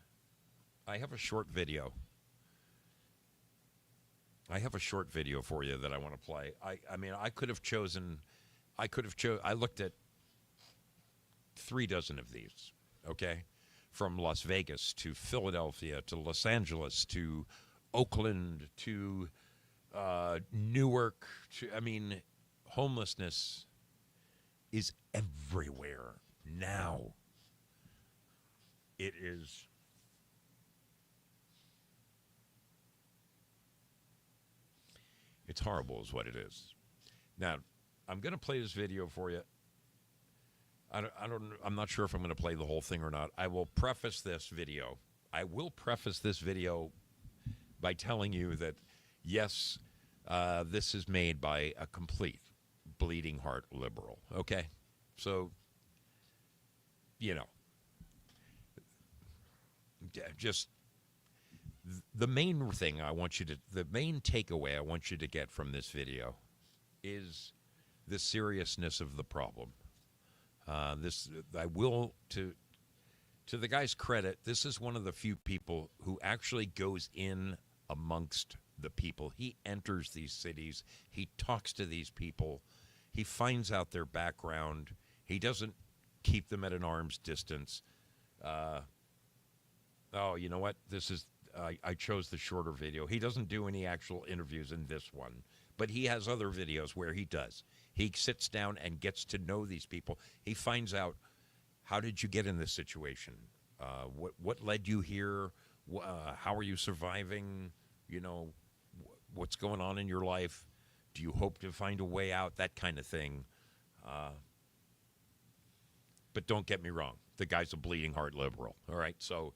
I have a short video. For you that I want to play. I could have chosen. I looked at 36 of these, okay? From Las Vegas to Philadelphia to Los Angeles to Oakland to Newark. Homelessness is everywhere now. It is. It's horrible is what it is. Now, I'm going to play this video for you. I'm not sure if I'm going to play the whole thing or not. I will preface this video by telling you that, yes, this is made by a complete bleeding heart liberal, okay? So, just the main takeaway I want you to get from this video is the seriousness of the problem. To the guy's credit, this is one of the few people who actually goes in amongst the people. He enters these cities. He talks to these people. He finds out their background. He doesn't keep them at an arm's distance. You know what? I chose the shorter video. He doesn't do any actual interviews in this one, but he has other videos where he does. He sits down and gets to know these people. He finds out, how did you get in this situation? What led you here? How are you surviving? What's going on in your life? Do you hope to find a way out? That kind of thing. But don't get me wrong. The guy's a bleeding heart liberal. All right, so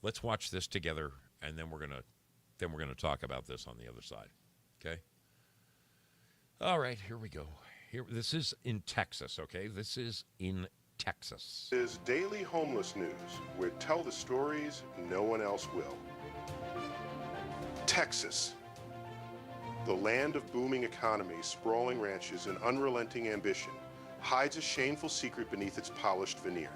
let's watch this together, and then we're gonna talk about this on the other side. Okay. All right, here we go. This is in Texas. Okay, this is in Texas. This is Daily Homeless News, where tell the stories no one else will. Texas, the land of booming economies, sprawling ranches, and unrelenting ambition, hides a shameful secret beneath its polished veneer.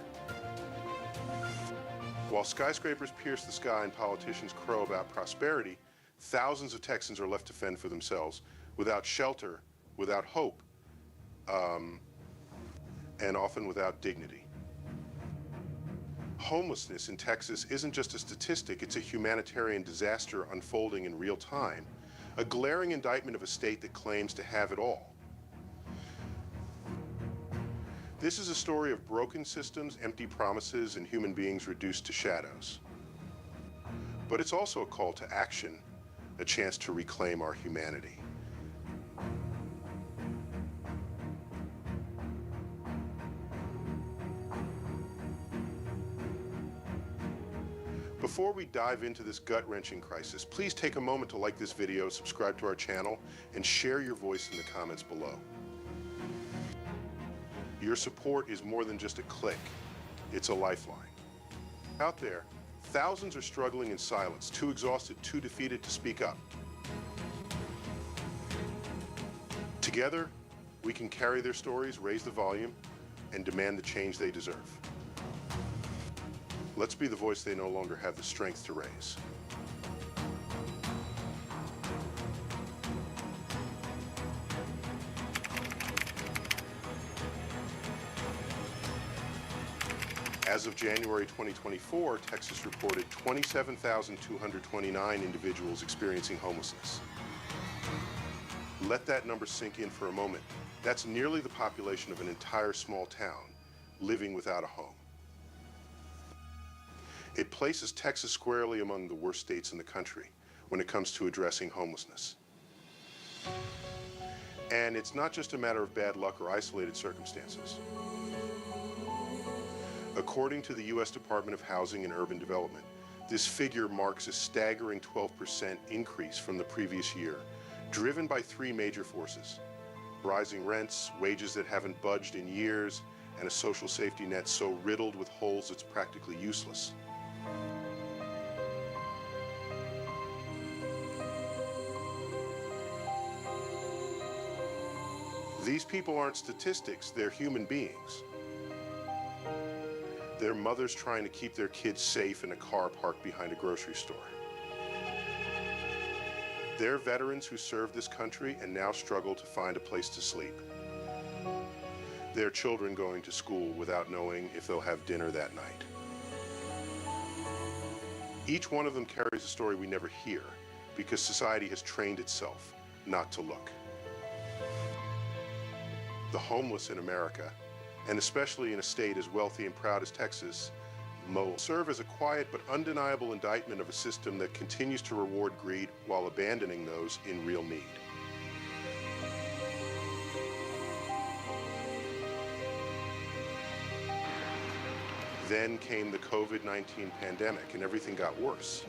While skyscrapers pierce the sky and politicians crow about prosperity, thousands of Texans are left to fend for themselves, without shelter, without hope, and often without dignity. Homelessness in Texas isn't just a statistic, it's a humanitarian disaster unfolding in real time, a glaring indictment of a state that claims to have it all. This is a story of broken systems, empty promises, and human beings reduced to shadows. But it's also a call to action, a chance to reclaim our humanity. Before we dive into this gut-wrenching crisis, please take a moment to like this video, subscribe to our channel, and share your voice in the comments below. Your support is more than just a click, it's a lifeline. Out there, thousands are struggling in silence, too exhausted, too defeated to speak up. Together, we can carry their stories, raise the volume, and demand the change they deserve. Let's be the voice they no longer have the strength to raise. As of January 2024, Texas reported 27,229 individuals experiencing homelessness. Let that number sink in for a moment. That's nearly the population of an entire small town living without a home. It places Texas squarely among the worst states in the country when it comes to addressing homelessness. And it's not just a matter of bad luck or isolated circumstances. According to the U.S. Department of Housing and Urban Development, this figure marks a staggering 12% increase from the previous year, driven by three major forces: rising rents, wages that haven't budged in years, and a social safety net so riddled with holes it's practically useless. These people aren't statistics, they're human beings. They're mothers trying to keep their kids safe in a car parked behind a grocery store. They're veterans who served this country and now struggle to find a place to sleep. They're children going to school without knowing if they'll have dinner that night. Each one of them carries a story we never hear because society has trained itself not to look. The homeless in America, and especially in a state as wealthy and proud as Texas, serve as a quiet but undeniable indictment of a system that continues to reward greed while abandoning those in real need. Then came the COVID-19 pandemic and everything got worse.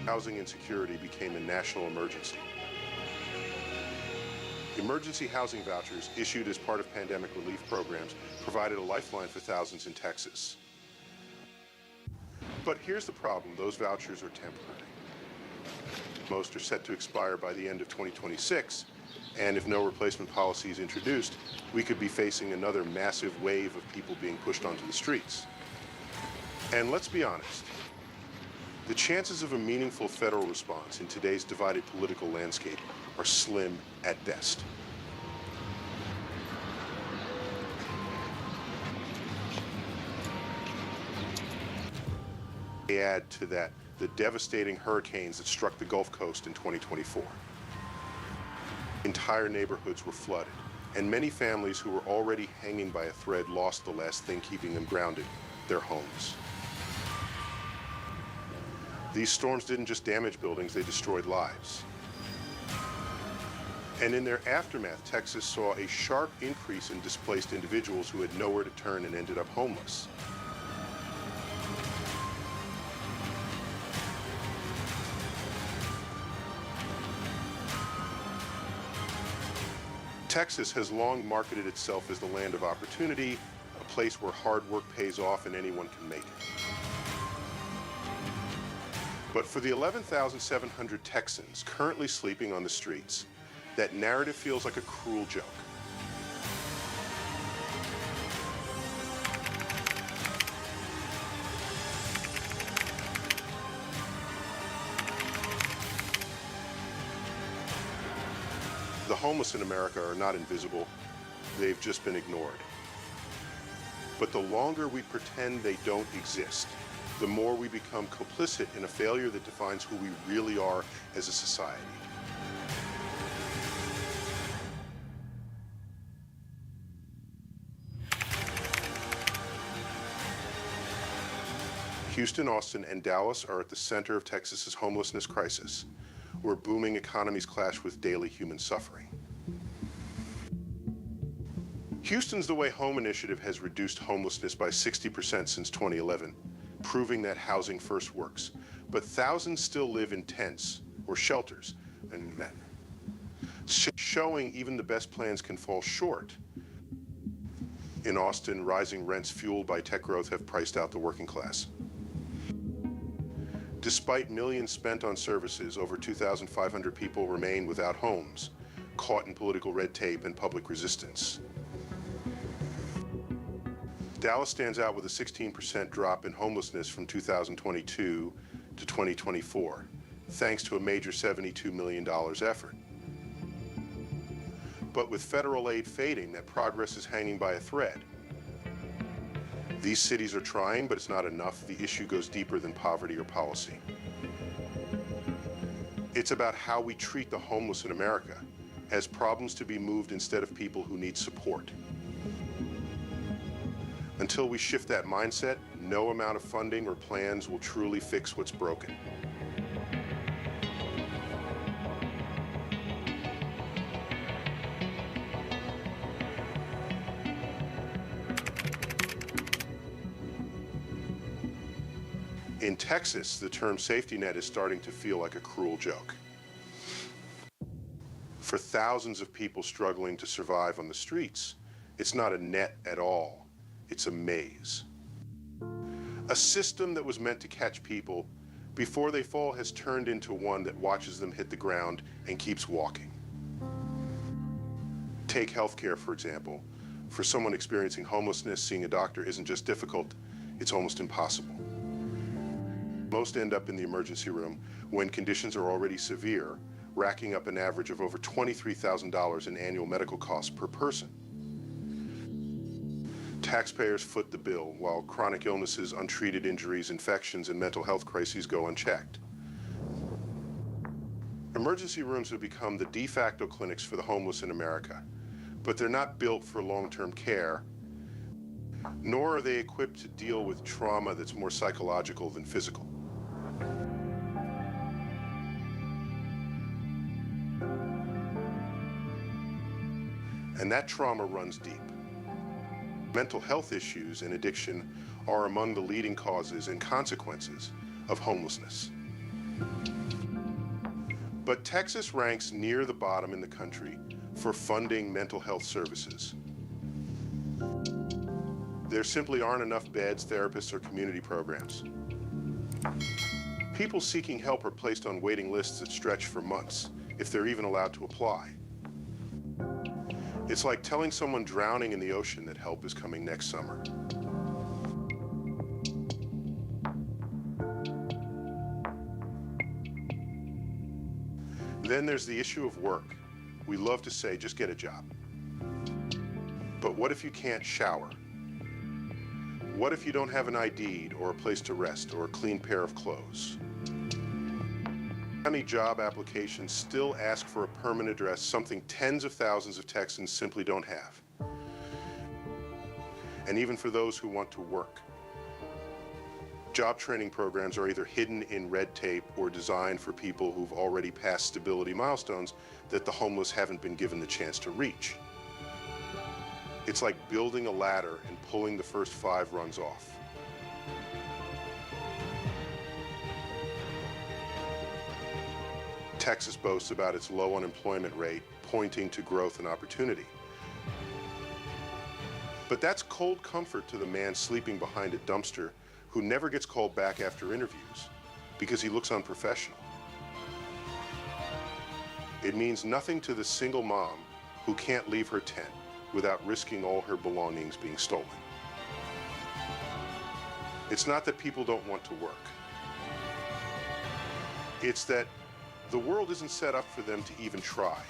Housing insecurity became a national emergency. Emergency housing vouchers issued as part of pandemic relief programs provided a lifeline for thousands in Texas. But here's the problem, those vouchers are temporary. Most are set to expire by the end of 2026, and if no replacement policy is introduced, we could be facing another massive wave of people being pushed onto the streets. And let's be honest, the chances of a meaningful federal response in today's divided political landscape are slim at best. Add to that the devastating hurricanes that struck the Gulf Coast in 2024. Entire neighborhoods were flooded, and many families who were already hanging by a thread lost the last thing keeping them grounded, their homes. These storms didn't just damage buildings, they destroyed lives. And in their aftermath, Texas saw a sharp increase in displaced individuals who had nowhere to turn and ended up homeless. Texas has long marketed itself as the land of opportunity, a place where hard work pays off and anyone can make it. But for the 11,700 Texans currently sleeping on the streets, that narrative feels like a cruel joke. The homeless in America are not invisible, they've just been ignored. But the longer we pretend they don't exist, the more we become complicit in a failure that defines who we really are as a society. Houston, Austin, and Dallas are at the center of Texas's homelessness crisis, where booming economies clash with daily human suffering. Houston's The Way Home initiative has reduced homelessness by 60% since 2011, proving that housing first works. But thousands still live in tents or shelters, and showing even the best plans can fall short. In Austin, rising rents fueled by tech growth have priced out the working class. Despite millions spent on services, over 2,500 people remain without homes, caught in political red tape and public resistance. Dallas stands out with a 16% drop in homelessness from 2022 to 2024, thanks to a major $72 million effort. But with federal aid fading, that progress is hanging by a thread. These cities are trying, but it's not enough. The issue goes deeper than poverty or policy. It's about how we treat the homeless in America as problems to be moved instead of people who need support. Until we shift that mindset, no amount of funding or plans will truly fix what's broken. In Texas, the term safety net is starting to feel like a cruel joke. For thousands of people struggling to survive on the streets, it's not a net at all. It's a maze. A system that was meant to catch people before they fall has turned into one that watches them hit the ground and keeps walking. Take healthcare, for example. For someone experiencing homelessness, seeing a doctor isn't just difficult, it's almost impossible. Most end up in the emergency room when conditions are already severe, racking up an average of over $23,000 in annual medical costs per person. Taxpayers foot the bill, while chronic illnesses, untreated injuries, infections, and mental health crises go unchecked. Emergency rooms have become the de facto clinics for the homeless in America, but they're not built for long-term care, nor are they equipped to deal with trauma that's more psychological than physical. And that trauma runs deep. Mental health issues and addiction are among the leading causes and consequences of homelessness. But Texas ranks near the bottom in the country for funding mental health services. There simply aren't enough beds, therapists, or community programs. People seeking help are placed on waiting lists that stretch for months, if they're even allowed to apply. It's like telling someone drowning in the ocean that help is coming next summer. Then there's the issue of work. We love to say, just get a job. But what if you can't shower? What if you don't have an ID or a place to rest or a clean pair of clothes? Many job applications still ask for a permanent address, something tens of thousands of Texans simply don't have. And even for those who want to work, Job training programs are either hidden in red tape or designed for people who've already passed stability milestones that the homeless haven't been given the chance to reach. It's like building a ladder and pulling the first 5 rungs off. Texas boasts about its low unemployment rate, pointing to growth and opportunity. But that's cold comfort to the man sleeping behind a dumpster who never gets called back after interviews because he looks unprofessional. It means nothing to the single mom who can't leave her tent without risking all her belongings being stolen. It's not that people don't want to work. It's that the world isn't set up for them to even try.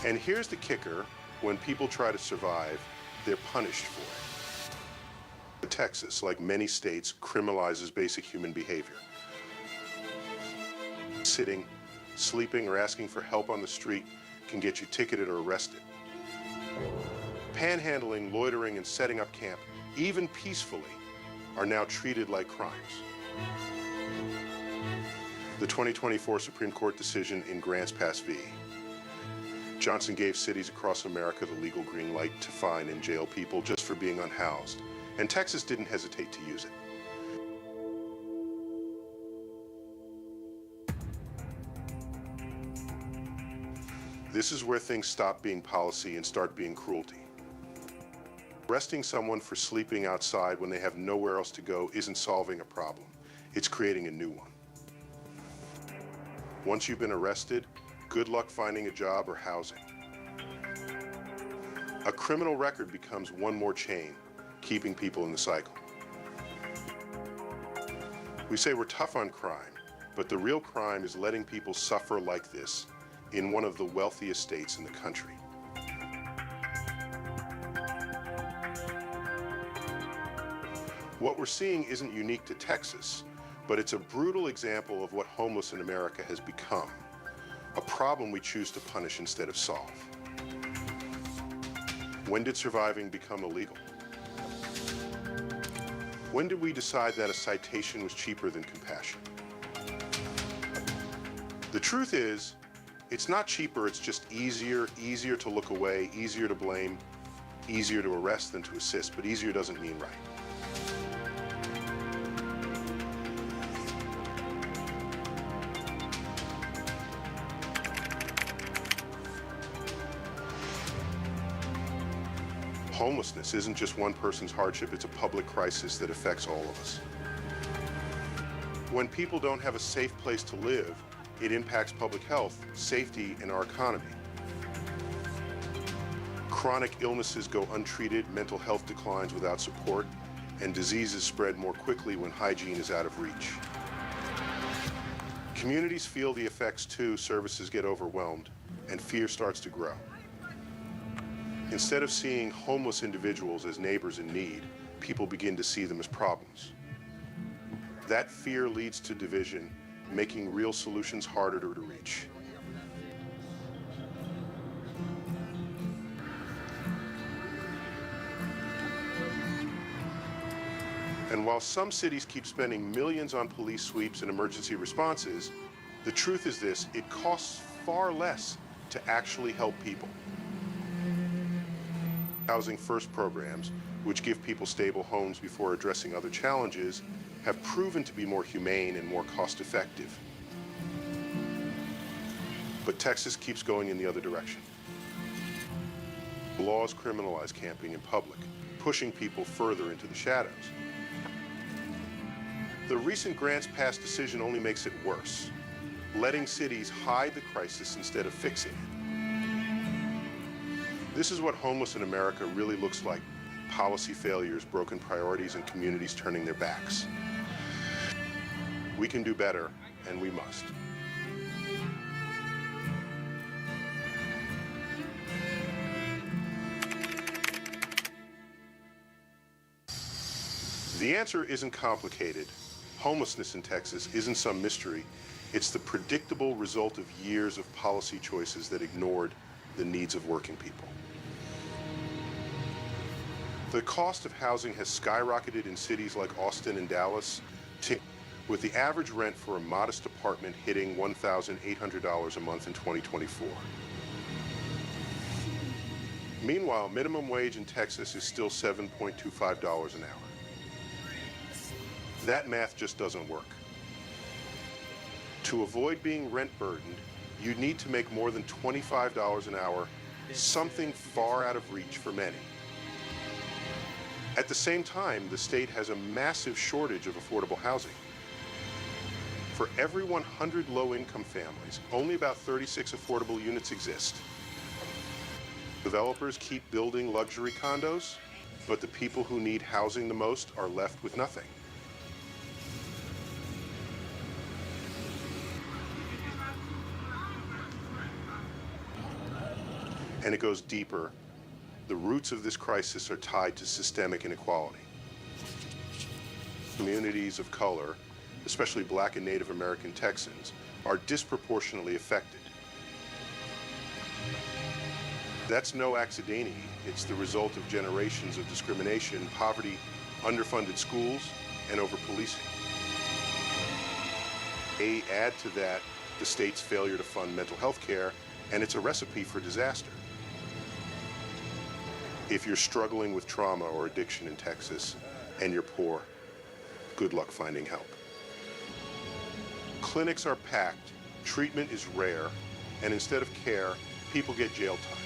And here's the kicker: when people try to survive, they're punished for it. Texas, like many states, criminalizes basic human behavior. Sitting, sleeping, or asking for help on the street can get you ticketed or arrested. Panhandling, loitering, and setting up camp, even peacefully, are now treated like crimes. The 2024 Supreme Court decision in Grants Pass v. Johnson gave cities across America the legal green light to fine and jail people just for being unhoused, and Texas didn't hesitate to use it. This is where things stop being policy and start being cruelty. Arresting someone for sleeping outside when they have nowhere else to go isn't solving a problem. It's creating a new one. Once you've been arrested, good luck finding a job or housing. A criminal record becomes one more chain, keeping people in the cycle. We say we're tough on crime, but the real crime is letting people suffer like this in one of the wealthiest states in the country. What we're seeing isn't unique to Texas, but it's a brutal example of what homeless in America has become, a problem we choose to punish instead of solve. When did surviving become illegal? When did we decide that a citation was cheaper than compassion? The truth is, it's not cheaper, it's just easier to look away, easier to blame, easier to arrest than to assist, but easier doesn't mean right. Homelessness isn't just one person's hardship, it's a public crisis that affects all of us. When people don't have a safe place to live, it impacts public health, safety, and our economy. Chronic illnesses go untreated, mental health declines without support, and diseases spread more quickly when hygiene is out of reach. Communities feel the effects too, services get overwhelmed, and fear starts to grow. Instead of seeing homeless individuals as neighbors in need, people begin to see them as problems. That fear leads to division, making real solutions harder to reach. And while some cities keep spending millions on police sweeps and emergency responses, the truth is this: it costs far less to actually help people. Housing First programs, which give people stable homes before addressing other challenges, have proven to be more humane and more cost-effective. But Texas keeps going in the other direction. Laws criminalize camping in public, pushing people further into the shadows. The recent Grants Pass decision only makes it worse, letting cities hide the crisis instead of fixing it. This is what homeless in America really looks like: policy failures, broken priorities, and communities turning their backs. We can do better, and we must. The answer isn't complicated. Homelessness in Texas isn't some mystery. It's the predictable result of years of policy choices that ignored the needs of working people. The cost of housing has skyrocketed in cities like Austin and Dallas, with the average rent for a modest apartment hitting $1,800 a month in 2024. Meanwhile, minimum wage in Texas is still $7.25 an hour. That math just doesn't work. To avoid being rent burdened, you need to make more than $25 an hour, something far out of reach for many. At the same time, the state has a massive shortage of affordable housing. For every 100 low-income families, only about 36 affordable units exist. Developers keep building luxury condos, but the people who need housing the most are left with nothing. And it goes deeper. The roots of this crisis are tied to systemic inequality. Communities of color, especially Black and Native American Texans, are disproportionately affected. That's no accident. It's the result of generations of discrimination, poverty, underfunded schools, and over-policing. Add to that the state's failure to fund mental health care, and it's a recipe for disaster. If you're struggling with trauma or addiction in Texas and you're poor, good luck finding help. Clinics are packed, treatment is rare, and instead of care, people get jail time.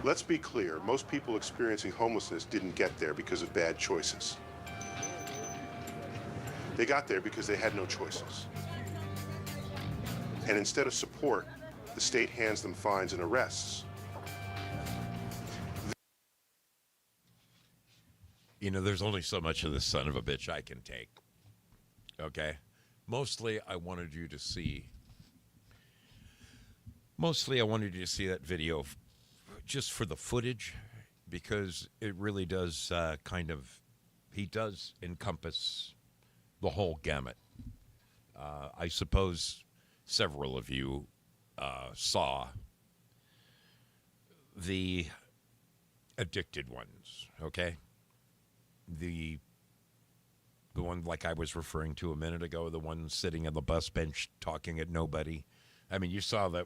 Let's be clear, most people experiencing homelessness didn't get there because of bad choices. They got there because they had no choices. And instead of support, the state hands them fines and arrests. You know, there's only so much of this son of a bitch I can take. Okay? Mostly I wanted you to see that video just for the footage, because it really does he does encompass the whole gamut. I suppose several of you saw the addicted ones, okay? The one like I was referring to a minute ago, the one sitting on the bus bench talking at nobody. I mean, you saw that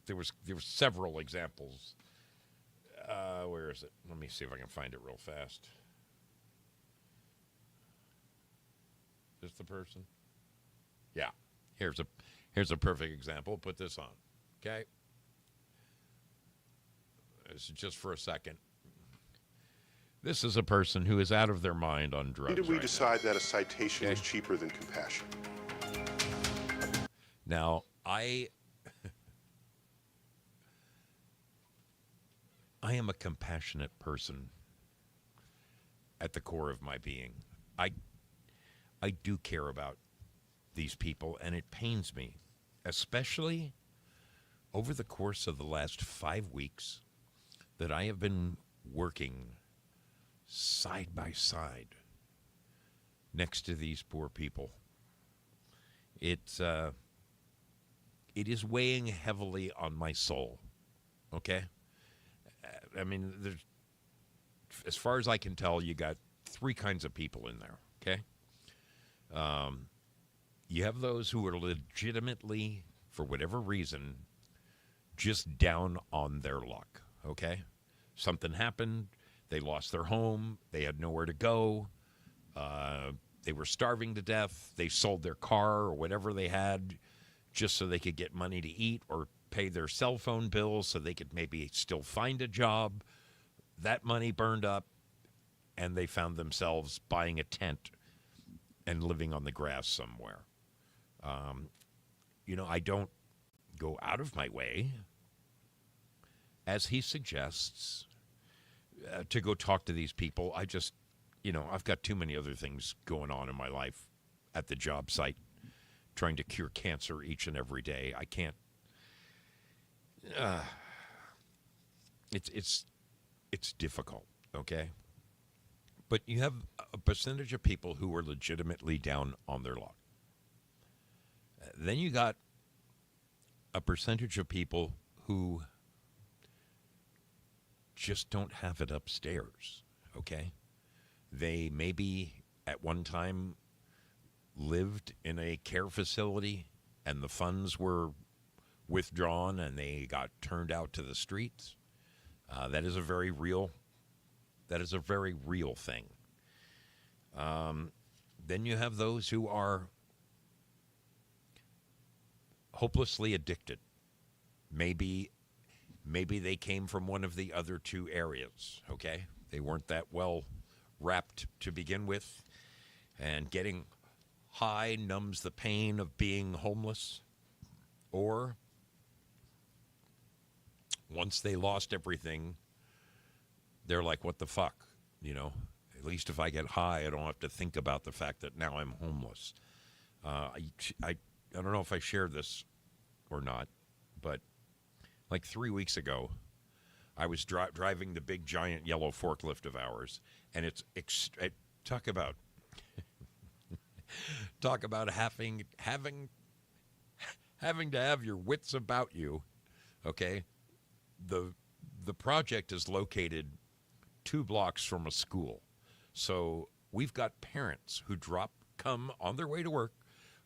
there were several examples. Where is it? Let me see if I can find it real fast. Is this the person? Yeah. Here's a perfect example. Put this on. Okay? This is just for a second. This is a person who is out of their mind on drugs. When did we right decide that a citation is cheaper than compassion? Now, I am a compassionate person at the core of my being. I do care about these people, and it pains me, especially over the course of the last 5 weeks that I have been working side by side next to these poor people. It is weighing heavily on my soul, okay? I mean, as far as I can tell, you got 3 kinds of people in there, okay? You have those who are legitimately, for whatever reason, just down on their luck, okay? Something happened, they lost their home, they had nowhere to go, they were starving to death, they sold their car or whatever they had just so they could get money to eat or pay their cell phone bills so they could maybe still find a job. That money burned up, and they found themselves buying a tent and living on the grass somewhere. I don't go out of my way, as he suggests, to go talk to these people. I just, I've got too many other things going on in my life at the job site, trying to cure cancer each and every day. I can't. It's difficult, okay? But you have a percentage of people who are legitimately down on their luck. Then you got a percentage of people who just don't have it upstairs, okay? They maybe at one time lived in a care facility and the funds were withdrawn and they got turned out to the streets. That is a very real thing. Then you have those who are hopelessly addicted. Maybe they came from one of the other two areas, okay? They weren't that well wrapped to begin with, and getting high numbs the pain of being homeless. Or once they lost everything, they're like, what the fuck? You know, at least if I get high, I don't have to think about the fact that now I'm homeless. I don't know if I shared this or not, but like 3 weeks ago, I was driving the big giant yellow forklift of ours, and talk about having to have your wits about you. Okay, the project is located 2 blocks from a school, so we've got parents who come on their way to work,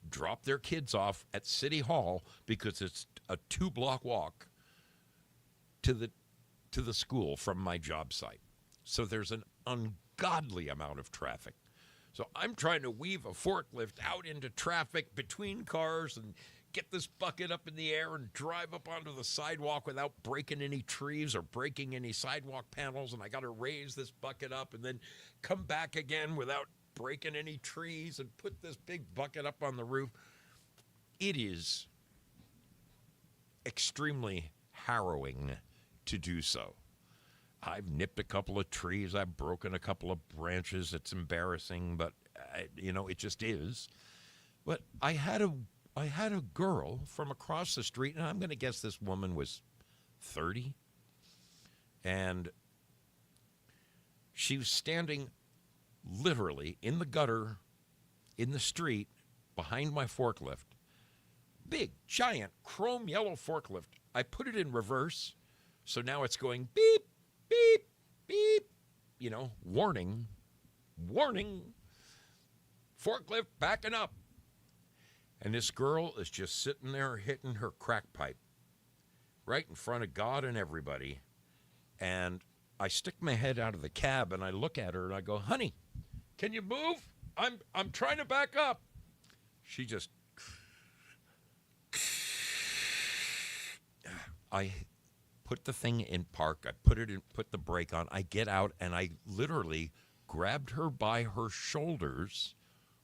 drop their kids off at City Hall because it's a 2-block walk to the school from my job site. So there's an ungodly amount of traffic. So I'm trying to weave a forklift out into traffic between cars and get this bucket up in the air and drive up onto the sidewalk without breaking any trees or breaking any sidewalk panels. And I got to raise this bucket up and then come back again without breaking any trees and put this big bucket up on the roof. It is extremely harrowing to do so. I've nipped a couple of trees. I've broken a couple of branches. It's embarrassing, but it just is. But I had a girl from across the street, and I'm going to guess this woman was 30, and she was standing literally in the gutter in the street behind my forklift. Big, giant, chrome yellow forklift. I put it in reverse, so now it's going beep, beep, beep, warning, forklift backing up. And this girl is just sitting there hitting her crack pipe right in front of God and everybody. And I stick my head out of the cab and I look at her and I go, honey, can you move? I'm trying to back up. She just, I put the thing in park. I put the brake on. I get out and I literally grabbed her by her shoulders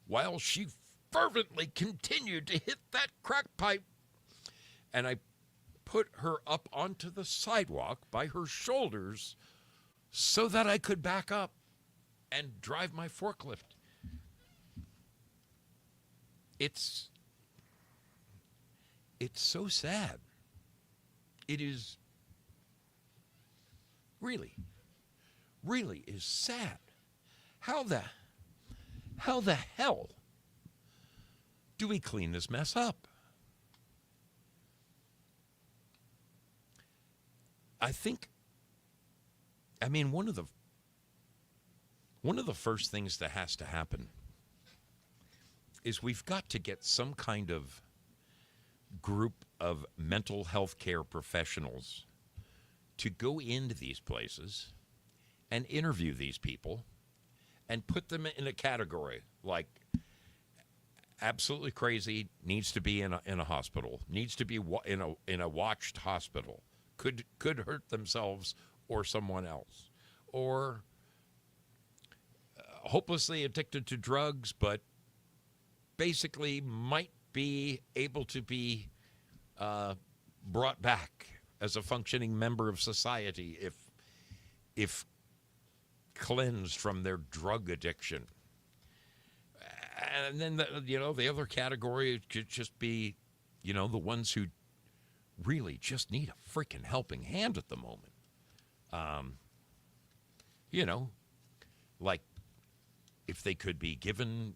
while she fervently continued to hit that crack pipe. And I put her up onto the sidewalk by her shoulders so that I could back up and drive my forklift. It's so sad. It is really is sad. How the hell do we clean this mess up? One of the first things that has to happen is we've got to get some kind of group of mental health care professionals to go into these places and interview these people and put them in a category like absolutely crazy, needs to be in a hospital, needs to be in a watched hospital, could hurt themselves or someone else, or hopelessly addicted to drugs, but basically might be able to be brought back as a functioning member of society if cleansed from their drug addiction. And then the other category could just be, the ones who really just need a freaking helping hand at the moment. Like if they could be given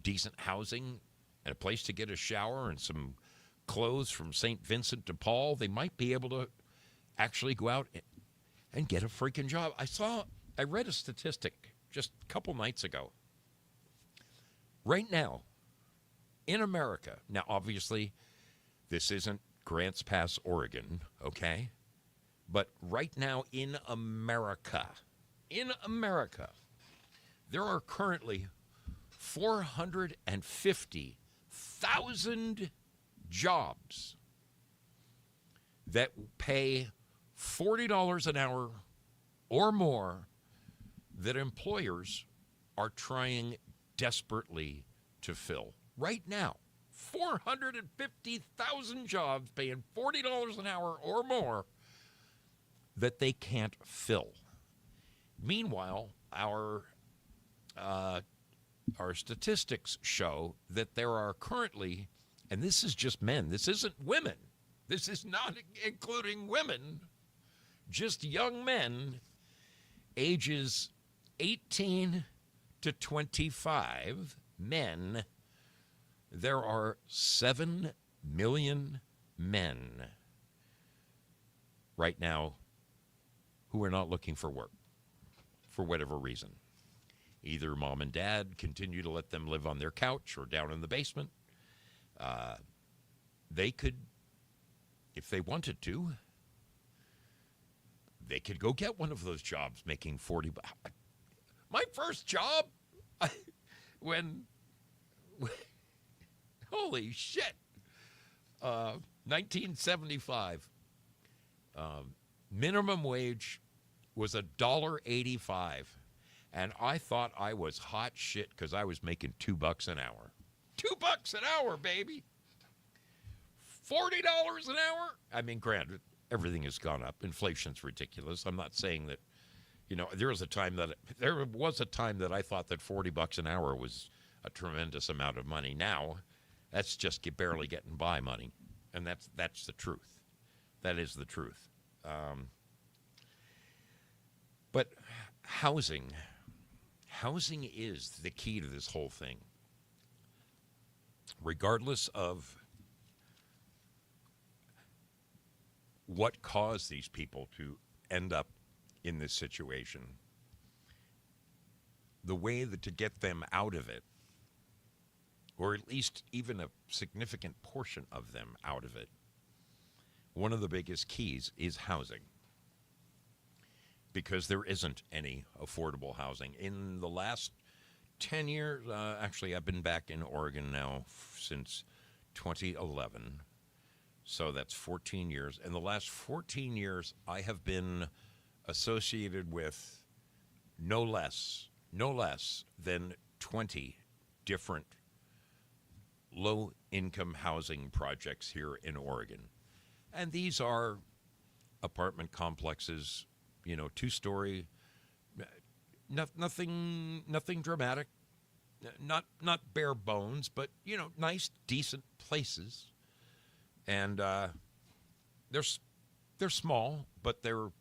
decent housing and a place to get a shower and some clothes from St. Vincent de Paul, they might be able to actually go out and get a freaking job. I read a statistic just a couple nights ago. Right now, in America, now obviously this isn't Grants Pass, Oregon, okay? But right now in America, there are currently 450,000 jobs that pay $40 an hour or more that employers are trying desperately to fill. Right now, 450,000 jobs paying $40 an hour or more that they can't fill. Meanwhile, our statistics show that there are currently, and this is just men, this isn't women, this is not including women, just young men, ages 18 to 25, men. There are 7 million men right now who are not looking for work for whatever reason. Either mom and dad continue to let them live on their couch or down in the basement. They could, if they wanted to, they could go get one of those jobs making 40. My first job, holy shit, 1975, minimum wage was $1.85. And I thought I was hot shit because I was making $2 an hour. $2 an hour, baby. $40 an hour. I mean, granted, everything has gone up. Inflation's ridiculous. I'm not saying that, there was a time that I thought that $40 an hour was a tremendous amount of money. Now, that's just barely getting by money, and that's the truth. That is the truth. But housing is the key to this whole thing. Regardless of what caused these people to end up in this situation, the way to get them out of it, or at least even a significant portion of them out of it, one of the biggest keys is housing. Because there isn't any affordable housing. In the last 10 years, actually, I've been back in Oregon now since 2011. So that's 14 years. In the last 14 years, I have been associated with no less than 20 different low-income housing projects here in Oregon. And these are apartment complexes, 2-story, nothing dramatic, not bare bones, but nice, decent places, and they're small, but they're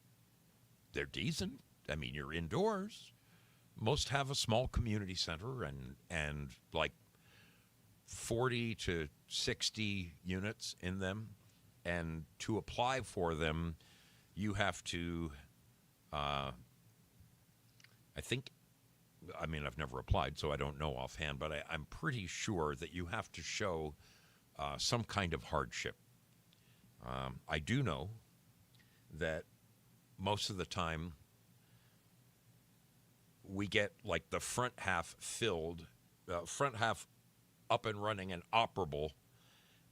decent. I mean, you're indoors. Most have a small community center and like 40 to 60 units in them, and to apply for them, you have to. I've never applied, so I don't know offhand, but I'm pretty sure that you have to show some kind of hardship. I do know that most of the time we get like the front half filled, front half up and running and operable,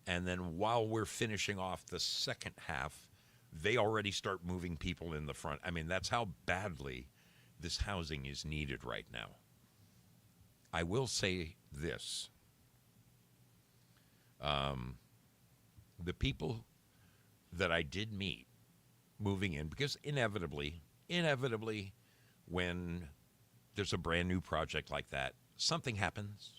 and then while we're finishing off the second half, they already start moving people in the front. I mean, that's how badly this housing is needed right now. I will say this. The people that I did meet moving in, because inevitably, when there's a brand new project like that, something happens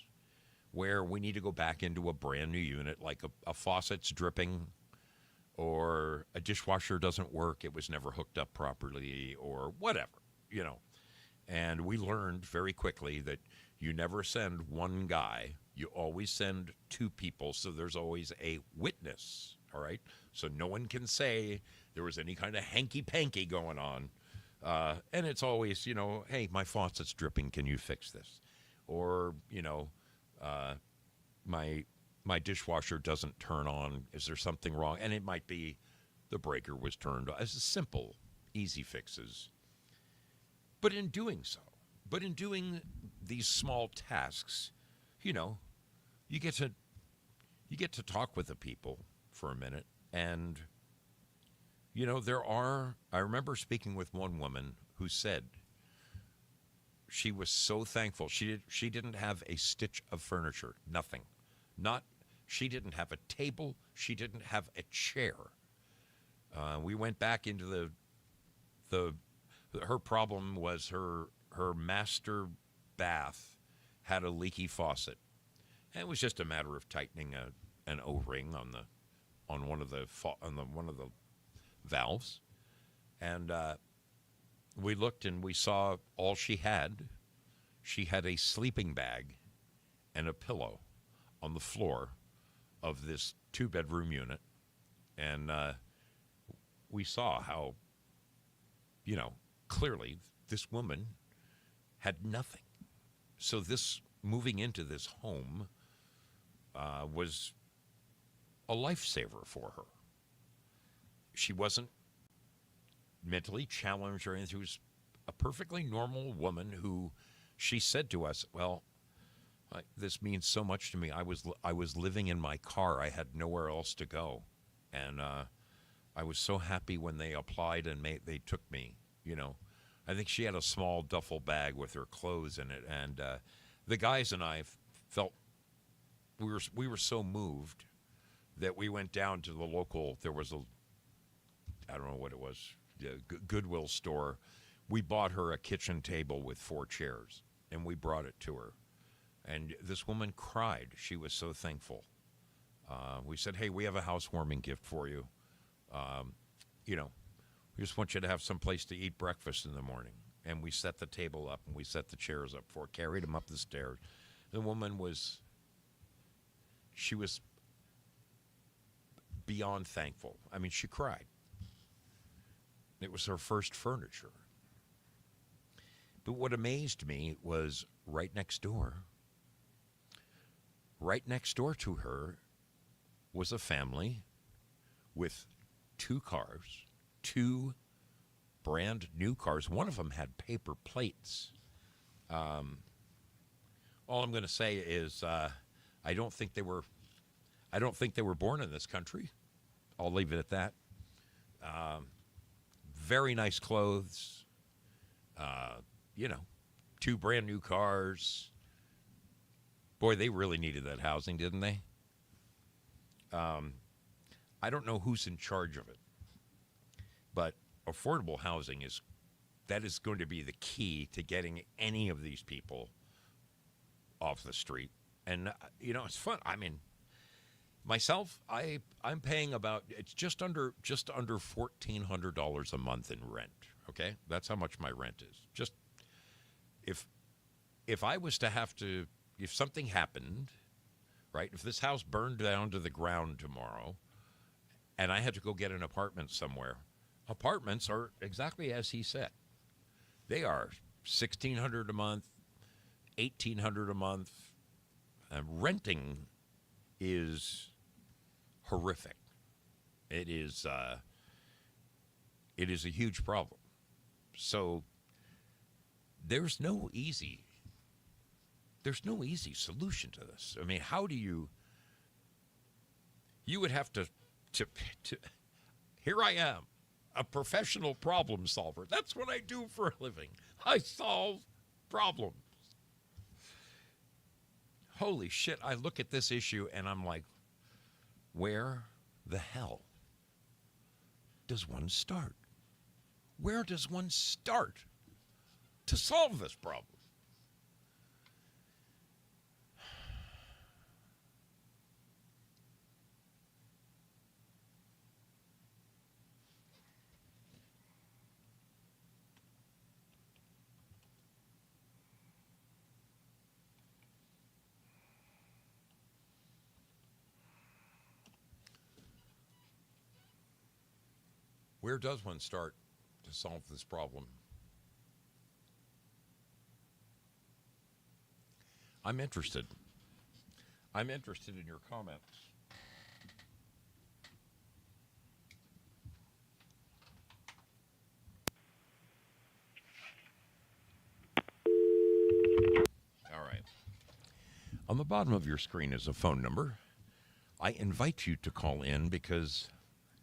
where we need to go back into a brand new unit, like a faucet's dripping, or a dishwasher doesn't work, it was never hooked up properly, or whatever, And we learned very quickly that you never send one guy, you always send two people, so there's always a witness, all right? So no one can say there was any kind of hanky-panky going on. And it's always, hey, my faucet's dripping, can you fix this? Or, my dishwasher doesn't turn on, is there something wrong? And it might be the breaker was turned on. It's simple, easy fixes. But in doing these small tasks, you get to talk with the people for a minute. And, I remember speaking with one woman who said she was so thankful. She didn't have a stitch of furniture, nothing. She didn't have a table. She didn't have a chair. We went back into her problem was her master bath had a leaky faucet. And it was just a matter of tightening an O-ring on one of the valves. And we looked and we saw all she had. She had a sleeping bag and a pillow on the floor of this 2-bedroom unit. And we saw how, clearly this woman had nothing. So this moving into this home was a lifesaver for her. She wasn't mentally challenged or anything. She was a perfectly normal woman who she said to us, well, this means so much to me. I was living in my car. I had nowhere else to go. And I was so happy when they applied and they took me, I think she had a small duffel bag with her clothes in it. And the guys and I felt we were so moved that we went down to the local, there was I don't know what it was, Goodwill store. We bought her a kitchen table with 4 chairs, and we brought it to her. And this woman cried. She was so thankful. We said, hey, we have a housewarming gift for you. We just want you to have some place to eat breakfast in the morning. And we set the table up, and we set the chairs up for her, carried them up the stairs. The woman was beyond thankful. I mean, she cried. It was her first furniture. But what amazed me was right next door to her was a family with 2 cars, 2 brand new cars. One of them had paper plates. All I'm going to say is I don't think they were born in this country. I'll leave it at that. Very nice clothes. 2 brand new cars. Boy, they really needed that housing, didn't they? I don't know who's in charge of it, but affordable housing is going to be the key to getting any of these people off the street. And it's fun. I mean, myself, I'm paying it's just under $1,400 a month in rent. Okay, that's how much my rent is. Just if I was to have to, if something happened, right? If this house burned down to the ground tomorrow, and I had to go get an apartment somewhere, apartments are exactly as he said. They are $1,600 a month, $1,800 a month. Renting is horrific. It is a huge problem. So there's no easy solution to this. I mean, how do you would have to here I am, a professional problem solver. That's what I do for a living. I solve problems. Holy shit, I look at this issue and I'm like, where the hell does one start? Where does one start to solve this problem? Where does one start to solve this problem? I'm interested. I'm interested in your comments. All right. On the bottom of your screen is a phone number. I invite you to call in because,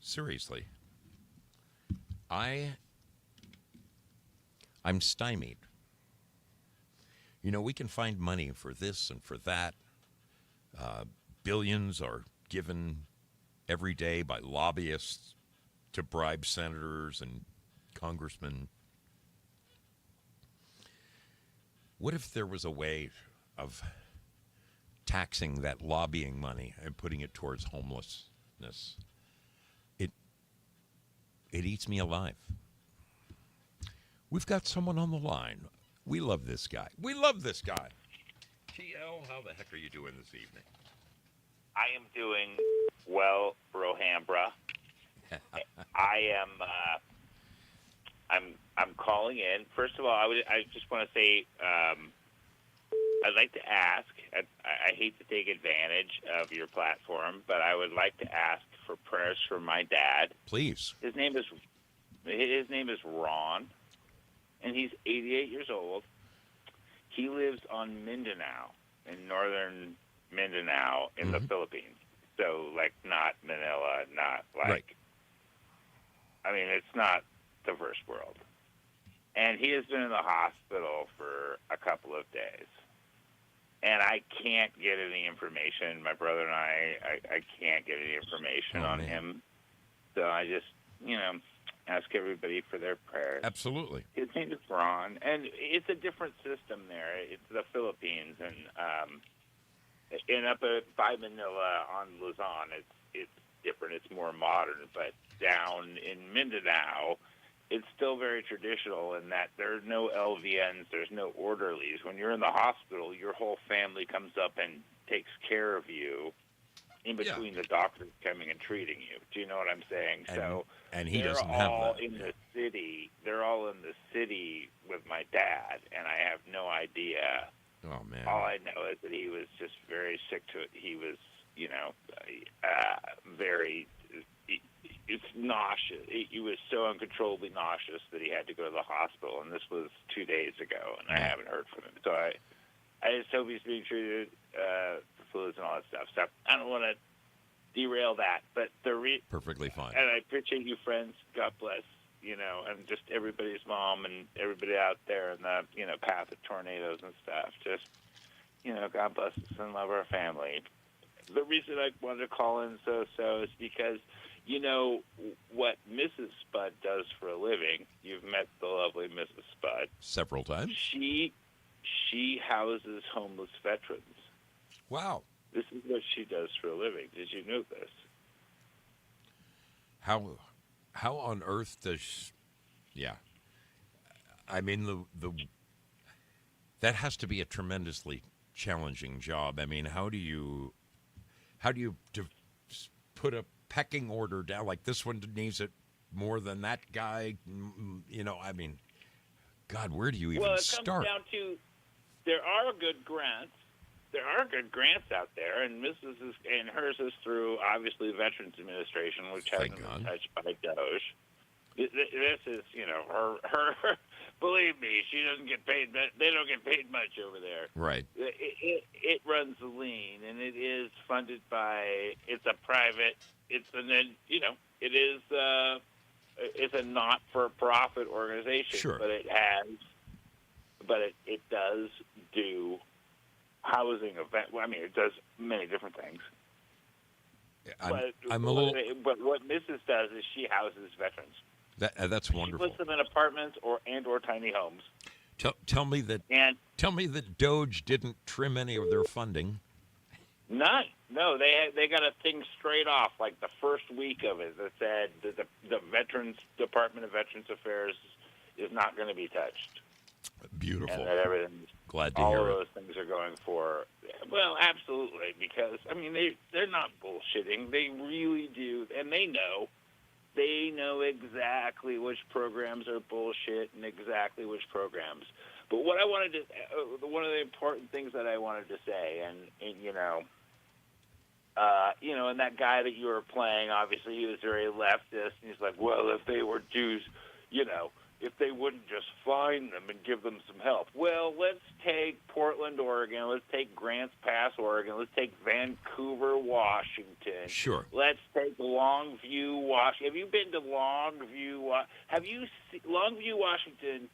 seriously, I'm stymied. You know, we can find money for this and for that. Billions are given every day by lobbyists to bribe senators and congressmen. What if there was a way of taxing that lobbying money and putting it towards homelessness? It eats me alive. We've got someone on the line. We love this guy. We love this guy. TL, how the heck are you doing this evening? I am doing well, Brohambra. I'm calling in. First of all, I just want to say I'd like to ask. I hate to take advantage of your platform, but I would like to ask for prayers for my dad. Please. His name is Ron, and he's 88 years old. He lives on Mindanao, in northern Mindanao in the Philippines. So, like, not Manila, not like, right. I mean, it's not the first world. And he has been in the hospital for a couple of days. And I can't get any information. My brother and I can't get any information on him. So I just, ask everybody for their prayers. Absolutely. His name is Ron, and it's a different system there. It's the Philippines, and up by Manila on Luzon, it's different. It's more modern. But down in Mindanao, it's still very traditional in that there are no LVNs, there's no orderlies. When you're in the hospital, your whole family comes up and takes care of you in between the doctors coming and treating you. Do you know what I'm saying? And he doesn't have that. They're all in the city with my dad, and I have no idea. Oh, man. All I know is that he was just very sick to it. He was, very... It's nauseous. He was so uncontrollably nauseous that he had to go to the hospital, and this was 2 days ago, and I haven't heard from him. So I just hope he's being treated for fluids and all that stuff. So I don't want to derail that, but perfectly fine. And I appreciate you, friends. God bless. And just everybody's mom and everybody out there in the path of tornadoes and stuff. Just God bless us and love our family. The reason I wanted to call in so is because what Mrs. Spud does for a living. You've met the lovely Mrs. Spud several times. She houses homeless veterans. Wow. This is what she does for a living. Did you know this? How on earth does? Yeah. I mean that has to be a tremendously challenging job. I mean, how do you put a pecking order down, like this one needs it more than that guy? I mean, God, where do you even start? Well, it comes down to there are good grants. There are good grants out there, and hers is through, obviously, Veterans Administration, which hasn't been touched by DOJ. This is, her. Believe me, she doesn't get paid. They don't get paid much over there. Right. It runs lean, and it is funded by. It's a private. It's it's a not-for-profit organization. Sure. But it does do housing event. Well, I mean, it does many different things. I'm a little. But what Mrs. does is she houses veterans. That's wonderful. She puts them in apartments or tiny homes. Tell me that DOJ didn't trim any of their funding. None. No, they got a thing straight off like the first week of it that said that the Veterans Department of Veterans Affairs is not going to be touched. Beautiful. And that everything. Glad to hear it. All of those things are going for. Well, absolutely, because I mean they're not bullshitting. They really do, and they know. They know exactly which programs are bullshit and exactly which programs. But what I wanted to, one of the important things that I wanted to say, and and that guy that you were playing, obviously he was very leftist, and he's like, well, if they were Jews, if they wouldn't just find them and give them some help. Well, let's take Portland, Oregon. Let's take Grants Pass, Oregon. Let's take Vancouver, Washington. Sure. Let's take Longview, Washington. Have you been to Longview? Have you seen Longview, Washington?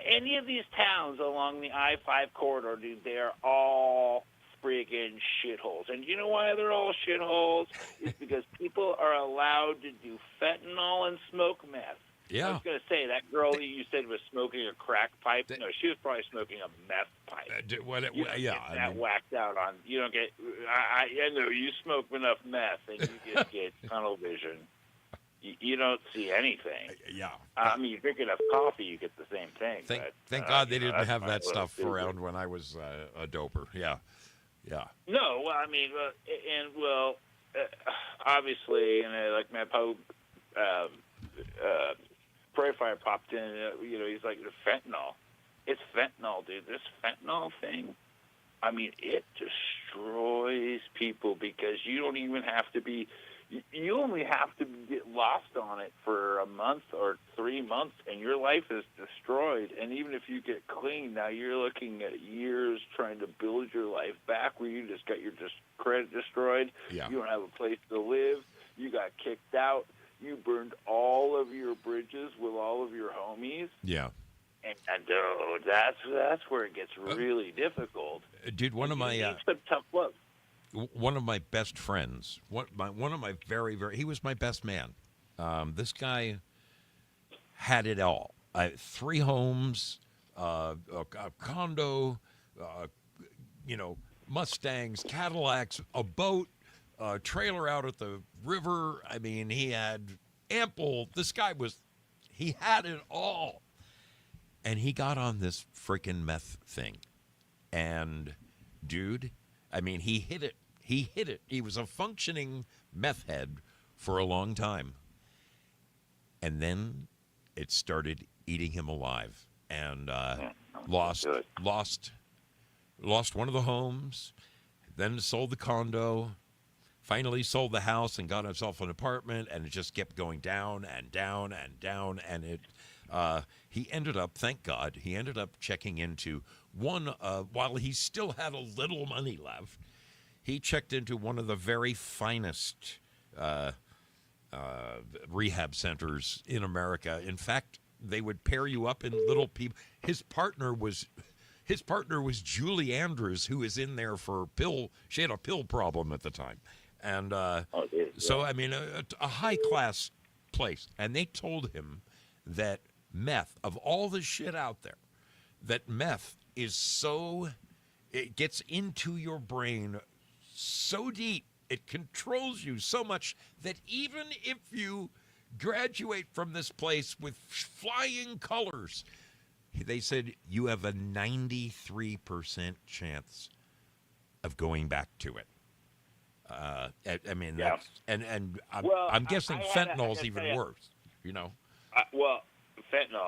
Any of these towns along the I-5 corridor, dude, they're all friggin' shitholes. And you know why they're all shitholes? It's because people are allowed to do fentanyl and smoke meth. Yeah. I was going to say, that girl that you said was smoking a crack pipe, no, she was probably smoking a meth pipe. You don't get that whacked out on. You don't get. I know you smoke enough meth and you just get tunnel vision. You don't see anything. Yeah. I mean, you drink enough coffee, you get the same thing. Thank God they didn't have that stuff around when I was a doper. Yeah. Yeah. No, well, I mean, obviously, and like my Pope. Prairie Fire popped in, he's like, fentanyl. It's fentanyl, dude. This fentanyl thing, I mean, it destroys people because you don't even have to be, you only have to get lost on it for a month or 3 months and your life is destroyed. And even if you get clean, now you're looking at years trying to build your life back where you just got your credit destroyed. Yeah. You don't have a place to live. You got kicked out. You burned all of your bridges with all of your homies. Yeah. And that's where it gets really difficult. Dude, one of my some tough love. One of my best friends, one of my very, very, he was my best man. This guy had it all. 3 homes, a condo, Mustangs, Cadillacs, a boat, trailer out at the river. I mean, he had ample. He had it all. And he got on this freaking meth thing. And, dude, I mean, he hit it. He was a functioning meth head for a long time. And then it started eating him alive. And lost one of the homes, then sold the condo, finally sold the house and got himself an apartment, and it just kept going down and down and down. And he ended up, thank God, checking into one, while he still had a little money left, he checked into one of the very finest rehab centers in America. In fact, they would pair you up in little people. His partner was Julie Andrews, who is in there for she had a pill problem at the time. And so, I mean, a high-class place. And they told him that meth, of all the shit out there, that meth is it gets into your brain so deep, it controls you so much that even if you graduate from this place with flying colors, they said you have a 93% chance of going back to it. I mean, yeah. I'm guessing fentanyl's even worse, Well, fentanyl,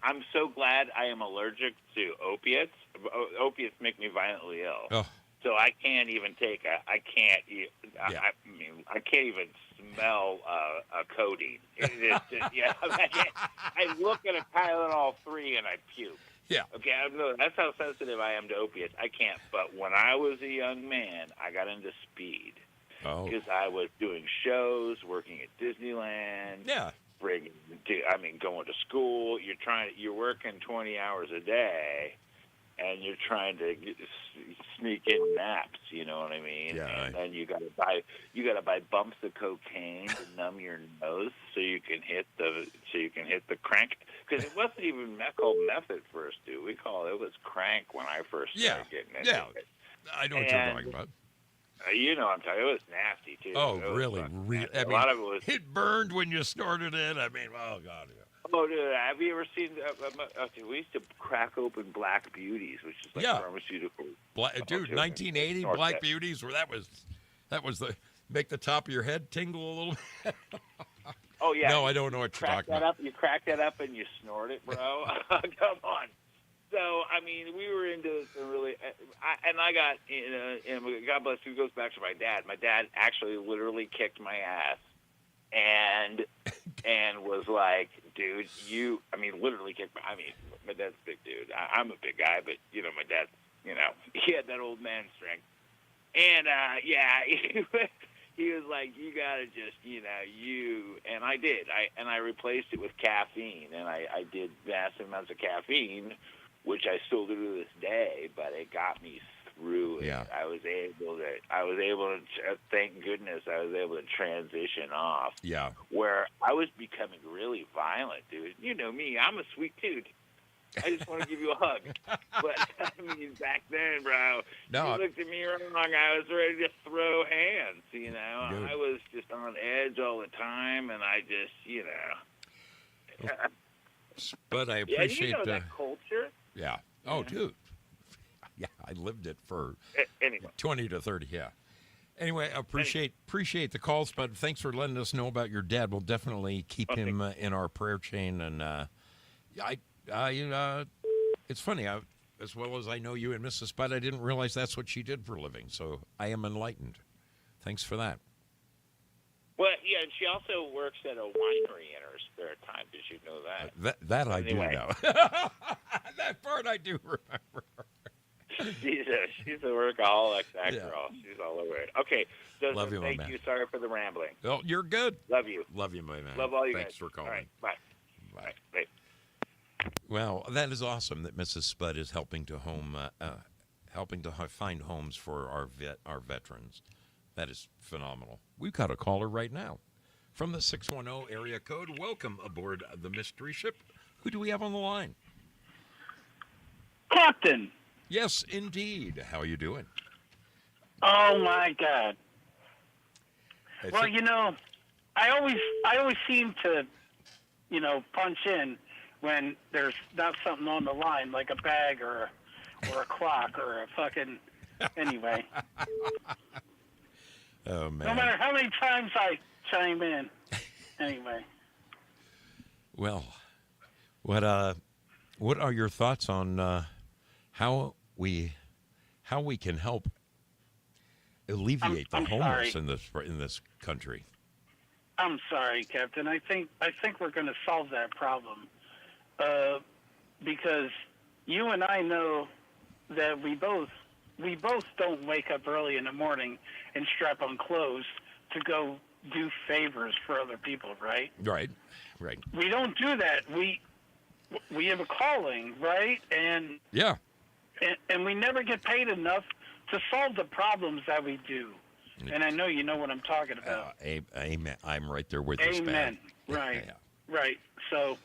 I'm so glad I am allergic to opiates. Opiates make me violently ill. Oh. So I can't even take I can't even smell a codeine. I look at a Tylenol 3 and I puke. Yeah. Okay, that's how sensitive I am to opiates. I can't. But when I was a young man, I got into speed. Oh. Because I was doing shows, working at Disneyland. Yeah. Going to school. You're working 20 hours a day, and you're trying to sneak in naps. You know what I mean? Yeah. And then you gotta buy bumps of cocaine to numb your nose so you can hit the crank. Because it wasn't even called meth at first, dude. It was crank when I first started getting into it. I know what you're talking about. You know what I'm talking. It was nasty too. Oh, really? A lot of it was. It burned when you started it. I mean, oh God. Yeah. Oh, dude, have you ever seen? We used to crack open Black Beauties, which is like pharmaceutical. Dude, 1980 Black Beauties, where that was the make the top of your head tingle a little bit. Oh yeah. No, I don't know what you're Crack talking that about. up. You crack that up and you snort it, bro. Come on. So I mean, we were into some really, I got, and God bless who goes back to my dad. My dad actually literally kicked my ass, and was like, dude, I mean, literally kicked my dad's a big dude. I'm a big guy, but my dad, he had that old man strength, and yeah, he was like, you gotta just, and I did. I replaced it with caffeine, and I did massive amounts of caffeine, which I still do to this day, but it got me through it. Yeah. I was able to, thank goodness I was able to transition off. Yeah. Where I was becoming really violent, dude. You know me, I'm a sweet dude. I just want to give you a hug. But, I mean, back then, bro, No, you looked at me wrong, I was ready to throw hands, Dude. I was just on edge all the time, and I just, But I Yeah, appreciate that culture. Yeah. Oh, Yeah. dude. Yeah, I lived it for Anyway. 20 to 30. Yeah. Anyway, appreciate the calls, but thanks for letting us know about your dad. We'll definitely keep him in our prayer chain. And it's funny. As well as I know you and Mrs. Spud, I didn't realize that's what she did for a living. So I am enlightened. Thanks for that. Well, yeah, and she also works at a winery in her spare time. Did you know that? That I do Anyway. know. That part I do remember. She's a workaholic, that Yeah. girl. She's all over it. Okay, Joseph, Love you, my thank man. you. Sorry for the rambling. Well, you're good. Love you. Love you, my man. Love all you Thanks guys. for calling. All right, bye. Bye. Bye. Well, that is awesome that Mrs. Spud is helping to find homes for our veterans. That is phenomenal. We've got a caller right now from the 610 area code. Welcome aboard the mystery ship. Who do we have on the line? Captain. Yes, indeed. How are you doing? Oh my God. It's Well, a- I always seem to, punch in when there's not something on the line, like a bag or a clock or a fucking. Anyway, oh man. no matter how many times I chime in. Anyway. Well, what are your thoughts on how we can help alleviate I'm the homeless sorry. in this country? I'm sorry, Captain. I think we're going to solve that problem, because you and I know that we both don't wake up early in the morning and strap on clothes to go do favors for other people, right? Right. We don't do that. We have a calling, right? And Yeah. we never get paid enough to solve the problems that we do. And I know you know what I'm talking about. Amen. I'm right there with you. Amen. Spad. Right. Yeah. Right. So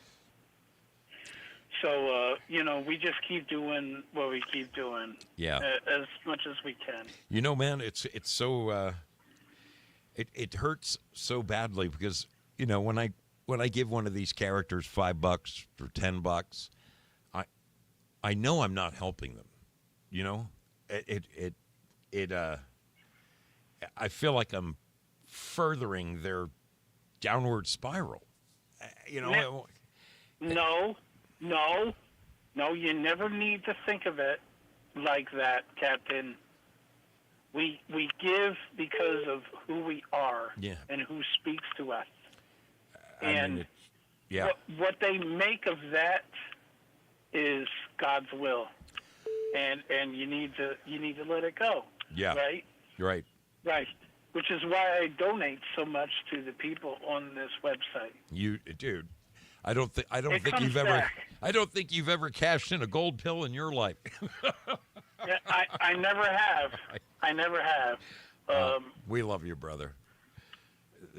we just keep doing what we keep doing. Yeah. As much as we can. Man, it's so it hurts so badly because when I give one of these characters $5 or $10, I know I'm not helping them. I feel like I'm furthering their downward spiral. No, you never need to think of it like that, Captain. We give because of who we are Yeah. and who speaks to us. I mean, yeah. What they make of that is God's will, and you need to let it go. Yeah. Right. Right. Right. Which is why I donate so much to the people on this website. Dude, I don't think comes back. I don't think you've ever cashed in a gold pill in your life. Yeah, I never have. I never have. We love you, brother.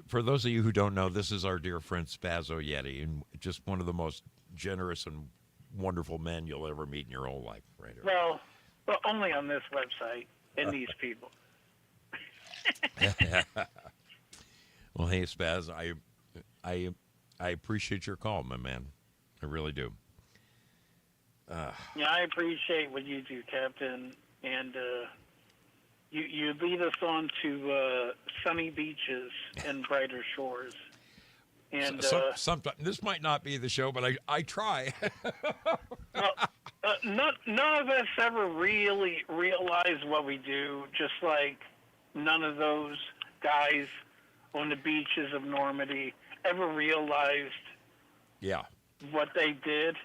For those of you who don't know, this is our dear friend Spazzo Yeti, and just one of the most generous and wonderful men you'll ever meet in your whole life, right here. Well, only on this website and these people. Well, hey, Spaz, I appreciate your call, my man. I really do. Yeah, I appreciate what you do, Captain, and you lead us on to sunny beaches and brighter shores. And Sometimes this might not be the show, but I try. none of us ever really realize what we do, just like none of those guys on the beaches of Normandy ever realized Yeah. what they did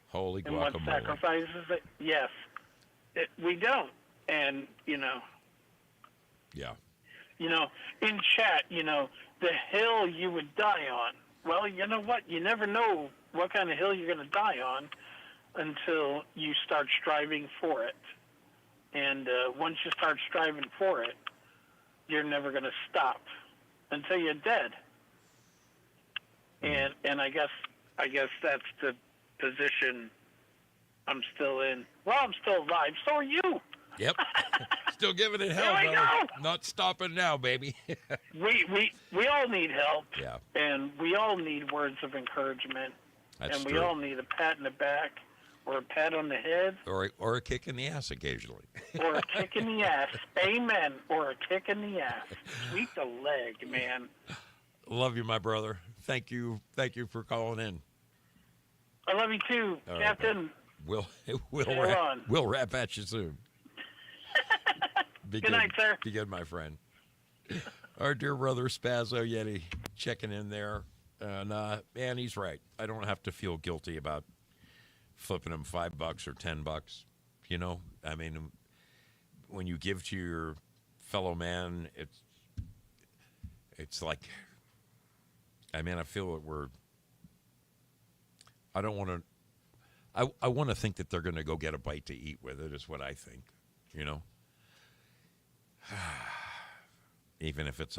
Holy and what guacamole. sacrifices. Yes, we don't. And, Yeah. In chat, the hill you would die on. Well, you know what? You never know what kind of hill you're going to die on until you start striving for it. And once you start striving for it, you're never going to stop until you're dead. And I guess that's the position I'm still in. Well, I'm still alive. So are you. Yep. Still giving it hell, Here we brother. go. Not stopping now, baby. We all need help. Yeah. And we all need words of encouragement. That's and we true. all need a pat in the back or a pat on the head Or a kick in the ass occasionally. or a kick in the ass. Amen. Or a kick in the ass. Sweep the leg, man. Love you, my brother. Thank you for calling in. I love you too, All right, Captain. We'll Hold on. we'll wrap at you soon. Be Good night, sir. Be good, my friend. Our dear brother Spazzo Yeti checking in there. And man, he's right. I don't have to feel guilty about flipping him $5 or $10. I mean, when you give to your fellow man, it's like, I mean, I feel that I don't want to. I want to think that they're going to go get a bite to eat with it, is what I think, Even if it's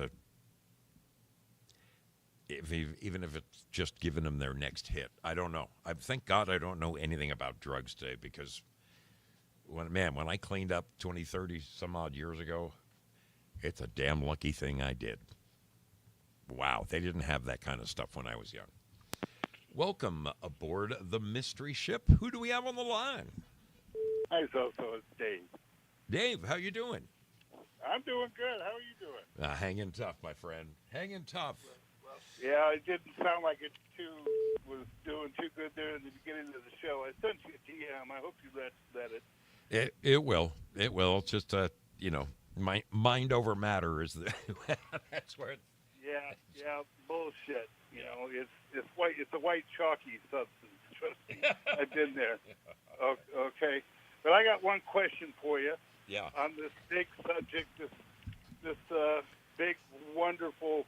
even if it's just giving them their next hit. I don't know. Thank God I don't know anything about drugs today, because when I cleaned up 20, 30 some odd years ago, it's a damn lucky thing I did. Wow, they didn't have that kind of stuff when I was young. Welcome aboard the mystery ship. Who do we have on the line? Hi, Zoso. It's Dave. Dave, how you doing? I'm doing good. How are you doing? Hanging tough, my friend. Hanging tough. Yeah, it didn't sound like it was doing too good there in the beginning of the show. I sent you a DM. I hope you read it. It will. It will. It's just mind over matter is that's where. Yeah, bullshit. It's white. It's a white chalky substance. Trust me, I've been there. Okay, but I got one question for you. Yeah. On this big subject, this big wonderful,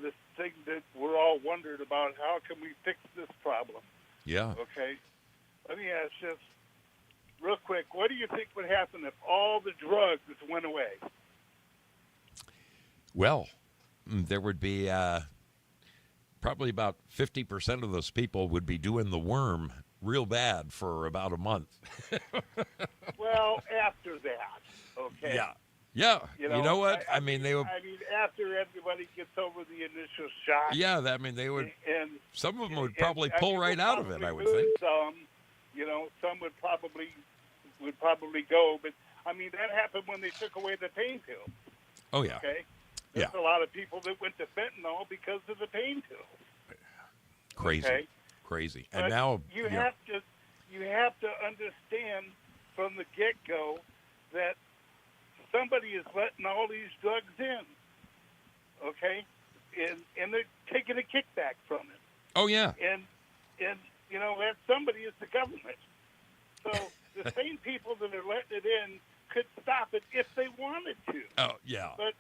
this thing that we're all wondered about. How can we fix this problem? Yeah. Okay. Let me ask just real quick. What do you think would happen if all the drugs went away? Well, there would be probably about 50% of those people would be doing the worm real bad for about a month. Well, after that, okay. Yeah. Yeah. You know what? I mean, after everybody gets over the initial shock. Yeah, they would. And some of them would probably pull right out of it, I would think. Some, some would probably go, but I mean that happened when they took away the pain pills. Oh yeah. Okay. Yeah. There's a lot of people that went to fentanyl because of the pain pills. Crazy. Okay? Crazy. But And now you have to understand from the get-go that somebody is letting all these drugs in, okay, and they're taking a kickback from it. Oh yeah. And that somebody is the government. So the same people that are letting it in could stop it if they wanted to. Oh yeah. But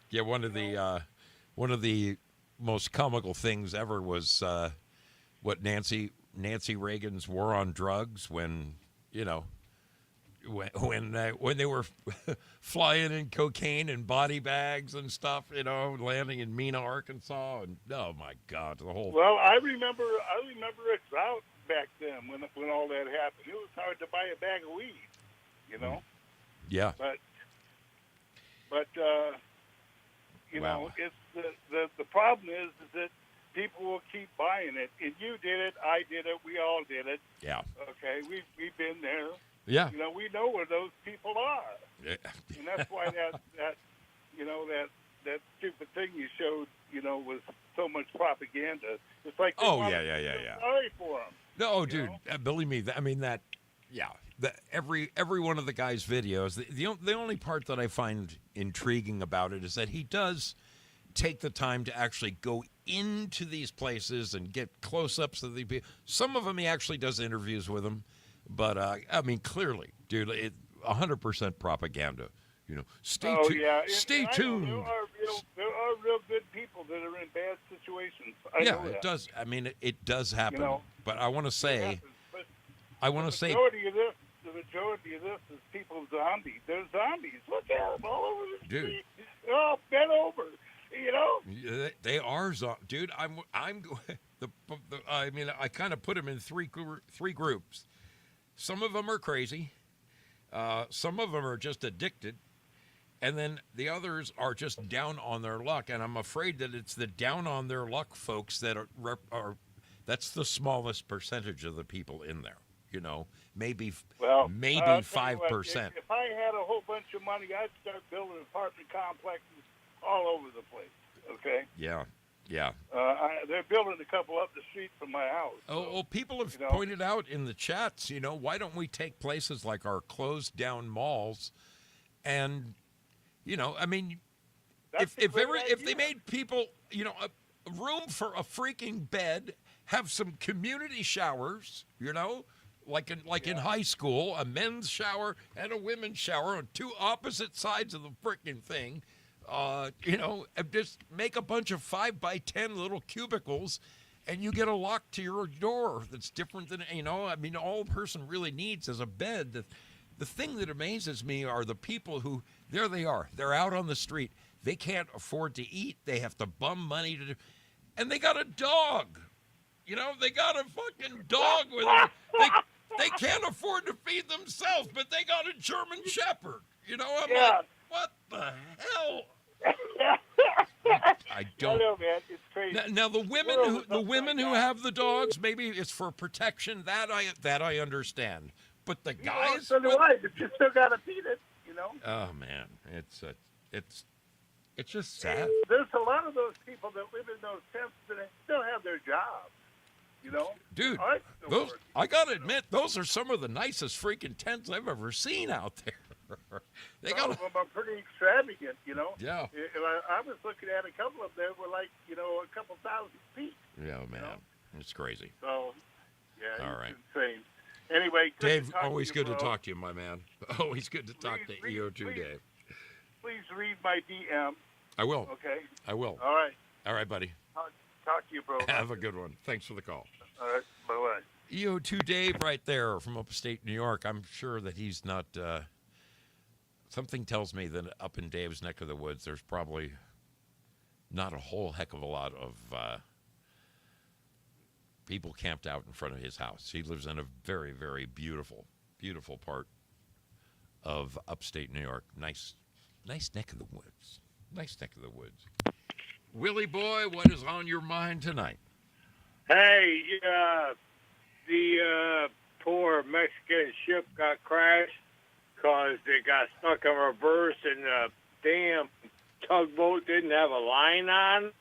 yeah, one of the most comical things ever was what Nancy Reagan's war on drugs when they were flying in cocaine and body bags and stuff, landing in Mena, Arkansas, and oh my God, the whole. Well, I remember a drought back then when all that happened. It was hard to buy a bag of weed, Yeah. But Wow. it's the problem is that people will keep buying it, and you did it, I did it, we all did it. Yeah. Okay, we've been there. Yeah. We know where those people are, Yeah. and that's why that that stupid thing you showed, was so much propaganda. It's like they Oh, wanted yeah. to feel sorry for him. No, dude, believe me. I mean that. Yeah, every one of the guy's videos. The only part that I find intriguing about it is that he does take the time to actually go into these places and get close-ups of the people. Some of them he actually does interviews with them, but I mean clearly, dude, 100% propaganda. Stay tuned. There are real good people that are in bad situations. I Yeah, know that. it does. I mean, it does happen. know, but I want to say, But I want to the say, majority of this is people zombies. They're zombies. Look at them all over the Dude. street. They're all bent over. they are, dude. I'm. I mean, I kind of put them in three groups. Some of them are crazy. Some of them are just addicted. And then the others are just down on their luck, and I'm afraid that it's the down on their luck folks that are that's the smallest percentage of the people in there. Maybe 5%. If I had a whole bunch of money, I'd start building apartment complexes all over the place. Okay. Yeah. They're building a couple up the street from my house. Well, people have pointed out in the chats, why don't we take places like our closed down malls and, I mean, if they made people, a room for a freaking bed, have some community showers, like in high school, a men's shower and a women's shower on two opposite sides of the freaking thing, just make a bunch of 5x10 little cubicles, and you get a lock to your door that's different than, I mean, all a person really needs is a bed. The thing that amazes me are the people who, there they are, they're out on the street. They can't afford to eat. They have to bum money to do, and they got a dog. They got a fucking dog with them. They can't afford to feed themselves, but they got a German Shepherd. I'm like, what the hell? I don't. I know, man. It's crazy. Now the women who have the dogs, maybe it's for protection. That I understand. But the guys, so do I. But you still gotta feed it. Oh man, it's just sad. There's a lot of those people that live in those tents and they still have their jobs. Dude, I gotta admit, those are some of the nicest freaking tents I've ever seen out there. Some of them are pretty extravagant. Yeah. I was looking at a couple of them were like a couple thousand feet. Yeah, man, it's crazy. So, yeah, all right, insane. Anyway, Dave, always good to talk to you, my man. Always good to talk to EO2, Dave. Please read my DM. I will. Okay. I will. All right, buddy. Talk to you, bro. Have a good one. Thanks for the call. All right, bye-bye. EO2 Dave right there from upstate New York. I'm sure that he's not... something tells me that up in Dave's neck of the woods, there's probably not a whole heck of a lot of people camped out in front of his house. He lives in a very, very beautiful, beautiful part of upstate New York. Nice neck of the woods. Nice neck of the woods. Willie boy, what is on your mind tonight? Hey, the poor Mexican ship got crashed because they got stuck in reverse and the damn tugboat didn't have a line on it.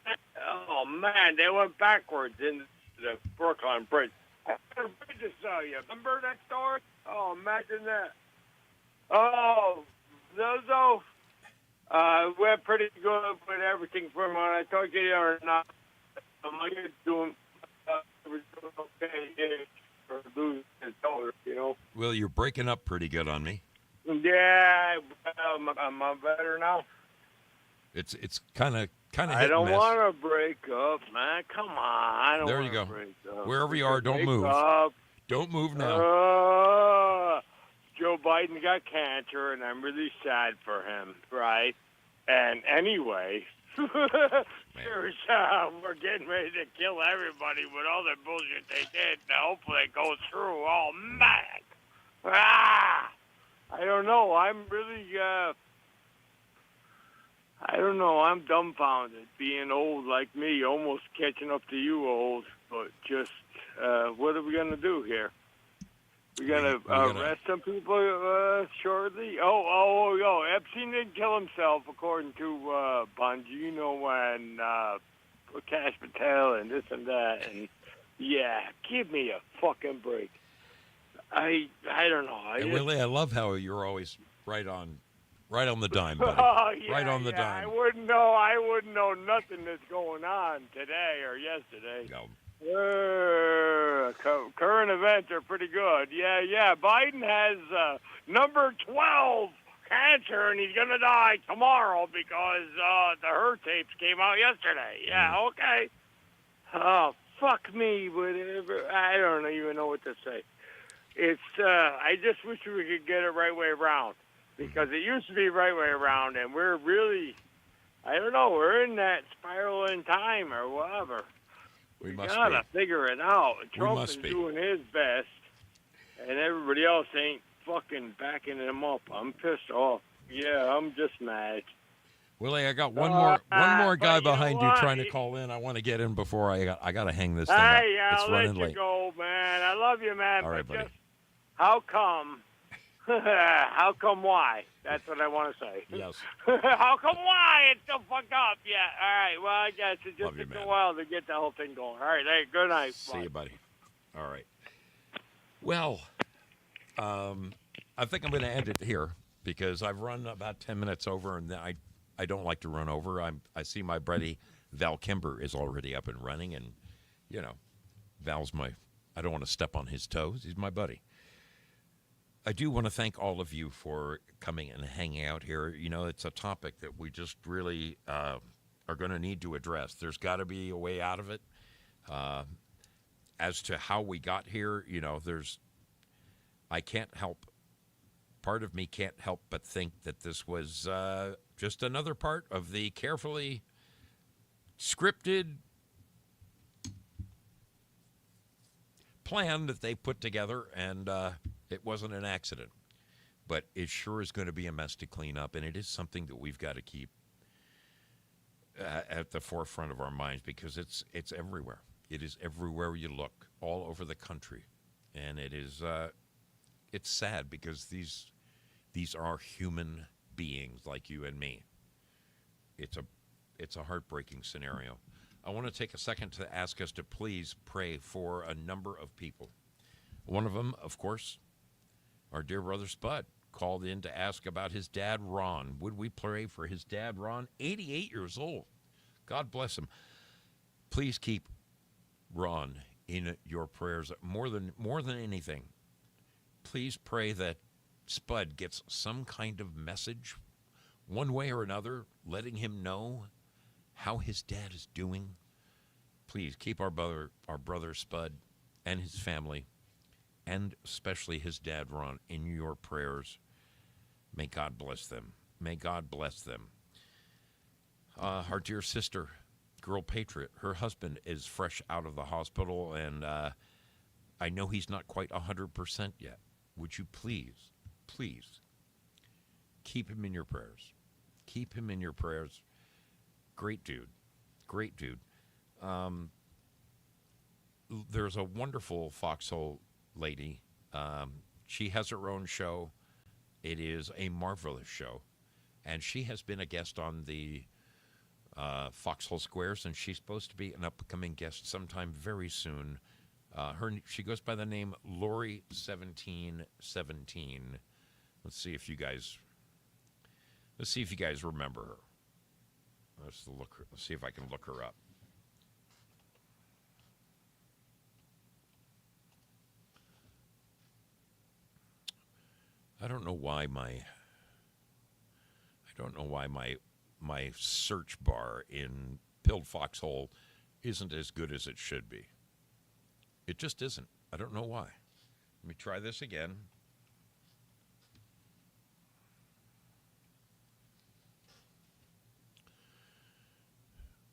Oh, man, they went backwards into the Brooklyn Bridge. The bridge saw you. Remember that story? Oh, imagine that. Oh, those went pretty good with everything from when I told you or not. I'm doing okay for losing his daughter, Well, you're breaking up pretty good on me. Yeah, am I better now? It's kind of I don't want to break up, man. Come on, I don't. There you go. Break up. Wherever you are, don't move. Don't move now. Joe Biden got cancer, and I'm really sad for him, right? And anyway, we're getting ready to kill everybody with all the bullshit they did. Now, hopefully it goes through. Oh, man. I don't know. I'm really, I don't know. I'm dumbfounded being old like me, almost catching up to you old. But just, what are we going to do here? We're gonna arrest some people shortly. Epstein didn't kill himself, according to Bongino and Cash Patel and this and that. And yeah, give me a fucking break. I don't know. Willie, I love how you're always right on the dime, buddy. Oh, yeah, right on the yeah. dime. I wouldn't know nothing that's going on today or yesterday. No. Current events are pretty good. Yeah. Biden has number 12 cancer, and he's going to die tomorrow because the HER tapes came out yesterday. Yeah, okay. Oh, fuck me, whatever. I don't even know what to say. It's. I just wish we could get it right way around, because it used to be right way around, and we're really, I don't know, we're in that spiral in time or whatever. We must gotta be. figure it out. Trump must is be. doing his best, and everybody else ain't fucking backing him up. I'm pissed off. Yeah, I'm just mad. Willie, I got one more guy but you know behind you what? trying to call in. I want to get in before I got to hang this thing up. Hey, It's I'll running let you late. go, man. I love you, man. All right, but buddy. just how come? How come? Why? That's what I want to say. Yes. How come? Why? It's so fucked up. Yeah. All right. Well, I guess it just Love you, took a man. while to get the whole thing going. All right. Hey, good night. See Bye. you, buddy. All right. Well, I think I'm going to end it here because I've run about 10 minutes over, and I don't like to run over. I see my buddy Val Kimber is already up and running, and Val's I don't want to step on his toes. He's my buddy. I do want to thank all of you for coming and hanging out here. It's a topic that we just really are going to need to address. There's got to be a way out of it. As to how we got here, I can't help, part of me can't help but think that this was just another part of the carefully scripted plan that they put together, and it wasn't an accident. But it sure is going to be a mess to clean up, and it is something that we've got to keep at the forefront of our minds, because it's everywhere. It is everywhere you look, all over the country, and it is it's sad because these are human beings like you and me. It's a heartbreaking scenario. I want to take a second to ask us to please pray for a number of people. One of them, of course, our dear brother Spud called in to ask about his dad, Ron. Would we pray for his dad, Ron? 88 years old. God bless him. Please keep Ron in your prayers more than anything. Please pray that Spud gets some kind of message, one way or another, letting him know how his dad is doing. Please keep our brother Spud and his family, and especially his dad, Ron, in your prayers. May God bless them. May God bless them. Our dear sister, Girl Patriot, her husband is fresh out of the hospital, and I know he's not quite 100% yet. Would you please keep him in your prayers. Keep him in your prayers. Great dude. There's a wonderful Foxhole lady. She has her own show. It is a marvelous show. And she has been a guest on the Foxhole Squares, and she's supposed to be an upcoming guest sometime very soon. She goes by the name Lori1717. Let's see if you guys remember her. Let's see if I can look her up. I don't know why my search bar in Pilled Foxhole isn't as good as it should be. It just isn't. I don't know why. Let me try this again.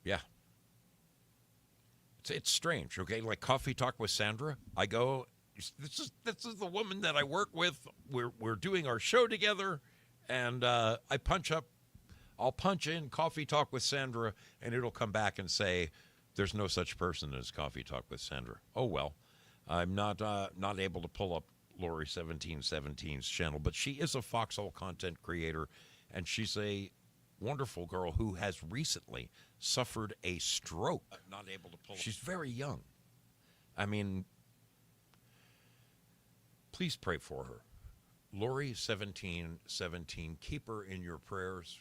Yeah. It's strange, okay? Like Coffee Talk with Sandra, I go, this is the woman that I work with. We're doing our show together, and I'll punch in Coffee Talk with Sandra, and it'll come back and say, there's no such person as Coffee Talk with Sandra. Oh, well, I'm not able to pull up Lori 1717's channel, but she is a Foxhole content creator, and she's a wonderful girl who has recently suffered a stroke. Not able to pull. She's very young. I mean, please pray for her. Lori 1717, keep her in your prayers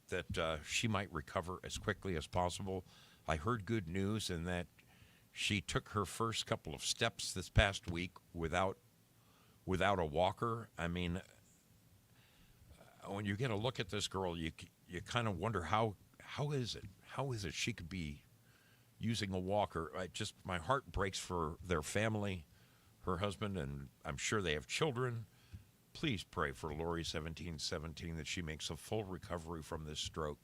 that she might recover as quickly as possible. I heard good news in that she took her first couple of steps this past week without a walker. I mean, when you get a look at this girl, you kind of wonder how is it she could be using a walker. My heart breaks for their family, her husband, and I'm sure they have children. Please pray for Lori 1717 that she makes a full recovery from this stroke.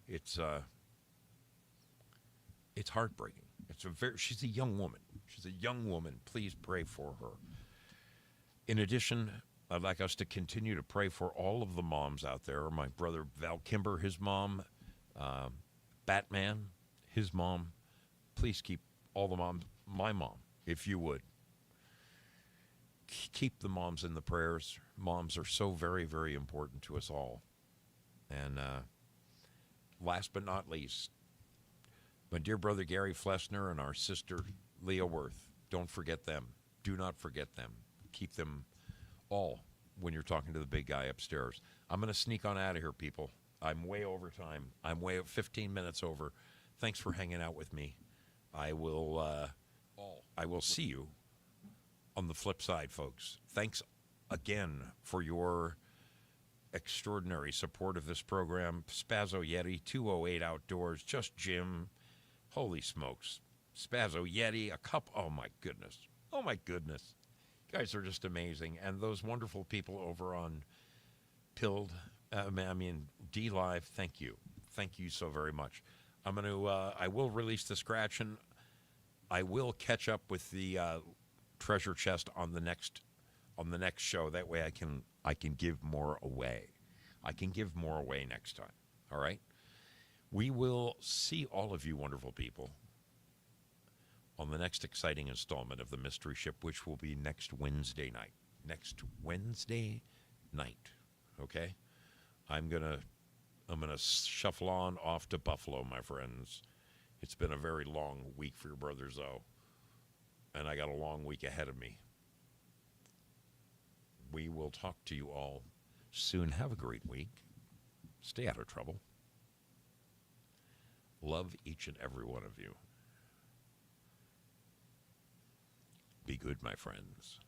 It's heartbreaking. She's a young woman. She's a young woman. Please pray for her. In addition, I'd like us to continue to pray for all of the moms out there. My brother Val Kimber, his mom, Batman, his mom. Please keep all the moms, my mom, if you would. Keep the moms in the prayers. Moms are so very, very important to us all. And last but not least, my dear brother Gary Flessner and our sister Leah Worth. Don't forget them. Do not forget them. Keep them all when you're talking to the big guy upstairs. I'm going to sneak on out of here, people. I'm way over time. I'm way 15 minutes over. Thanks for hanging out with me. I will see you on the flip side, folks. Thanks again for your extraordinary support of this program. Spazzo Yeti, 208 Outdoors, Just Jim. Holy smokes. Spazzo Yeti, a cup. Oh, my goodness. Oh, my goodness. You guys are just amazing. And those wonderful people over on Pilled, D-Live, thank you. Thank you so very much. I will release the scratch, and I will catch up with the treasure chest on the next show. That way I can give more away. I can give more away next time. All right? We will see all of you wonderful people on the next exciting installment of The Mystery Ship, which will be next Wednesday night. Next Wednesday night, okay? I'm gonna shuffle on off to Buffalo, my friends. It's been a very long week for your brother Zoe, and I got a long week ahead of me. We will talk to you all soon. Have a great week. Stay out of trouble. Love each and every one of you. Be good, my friends.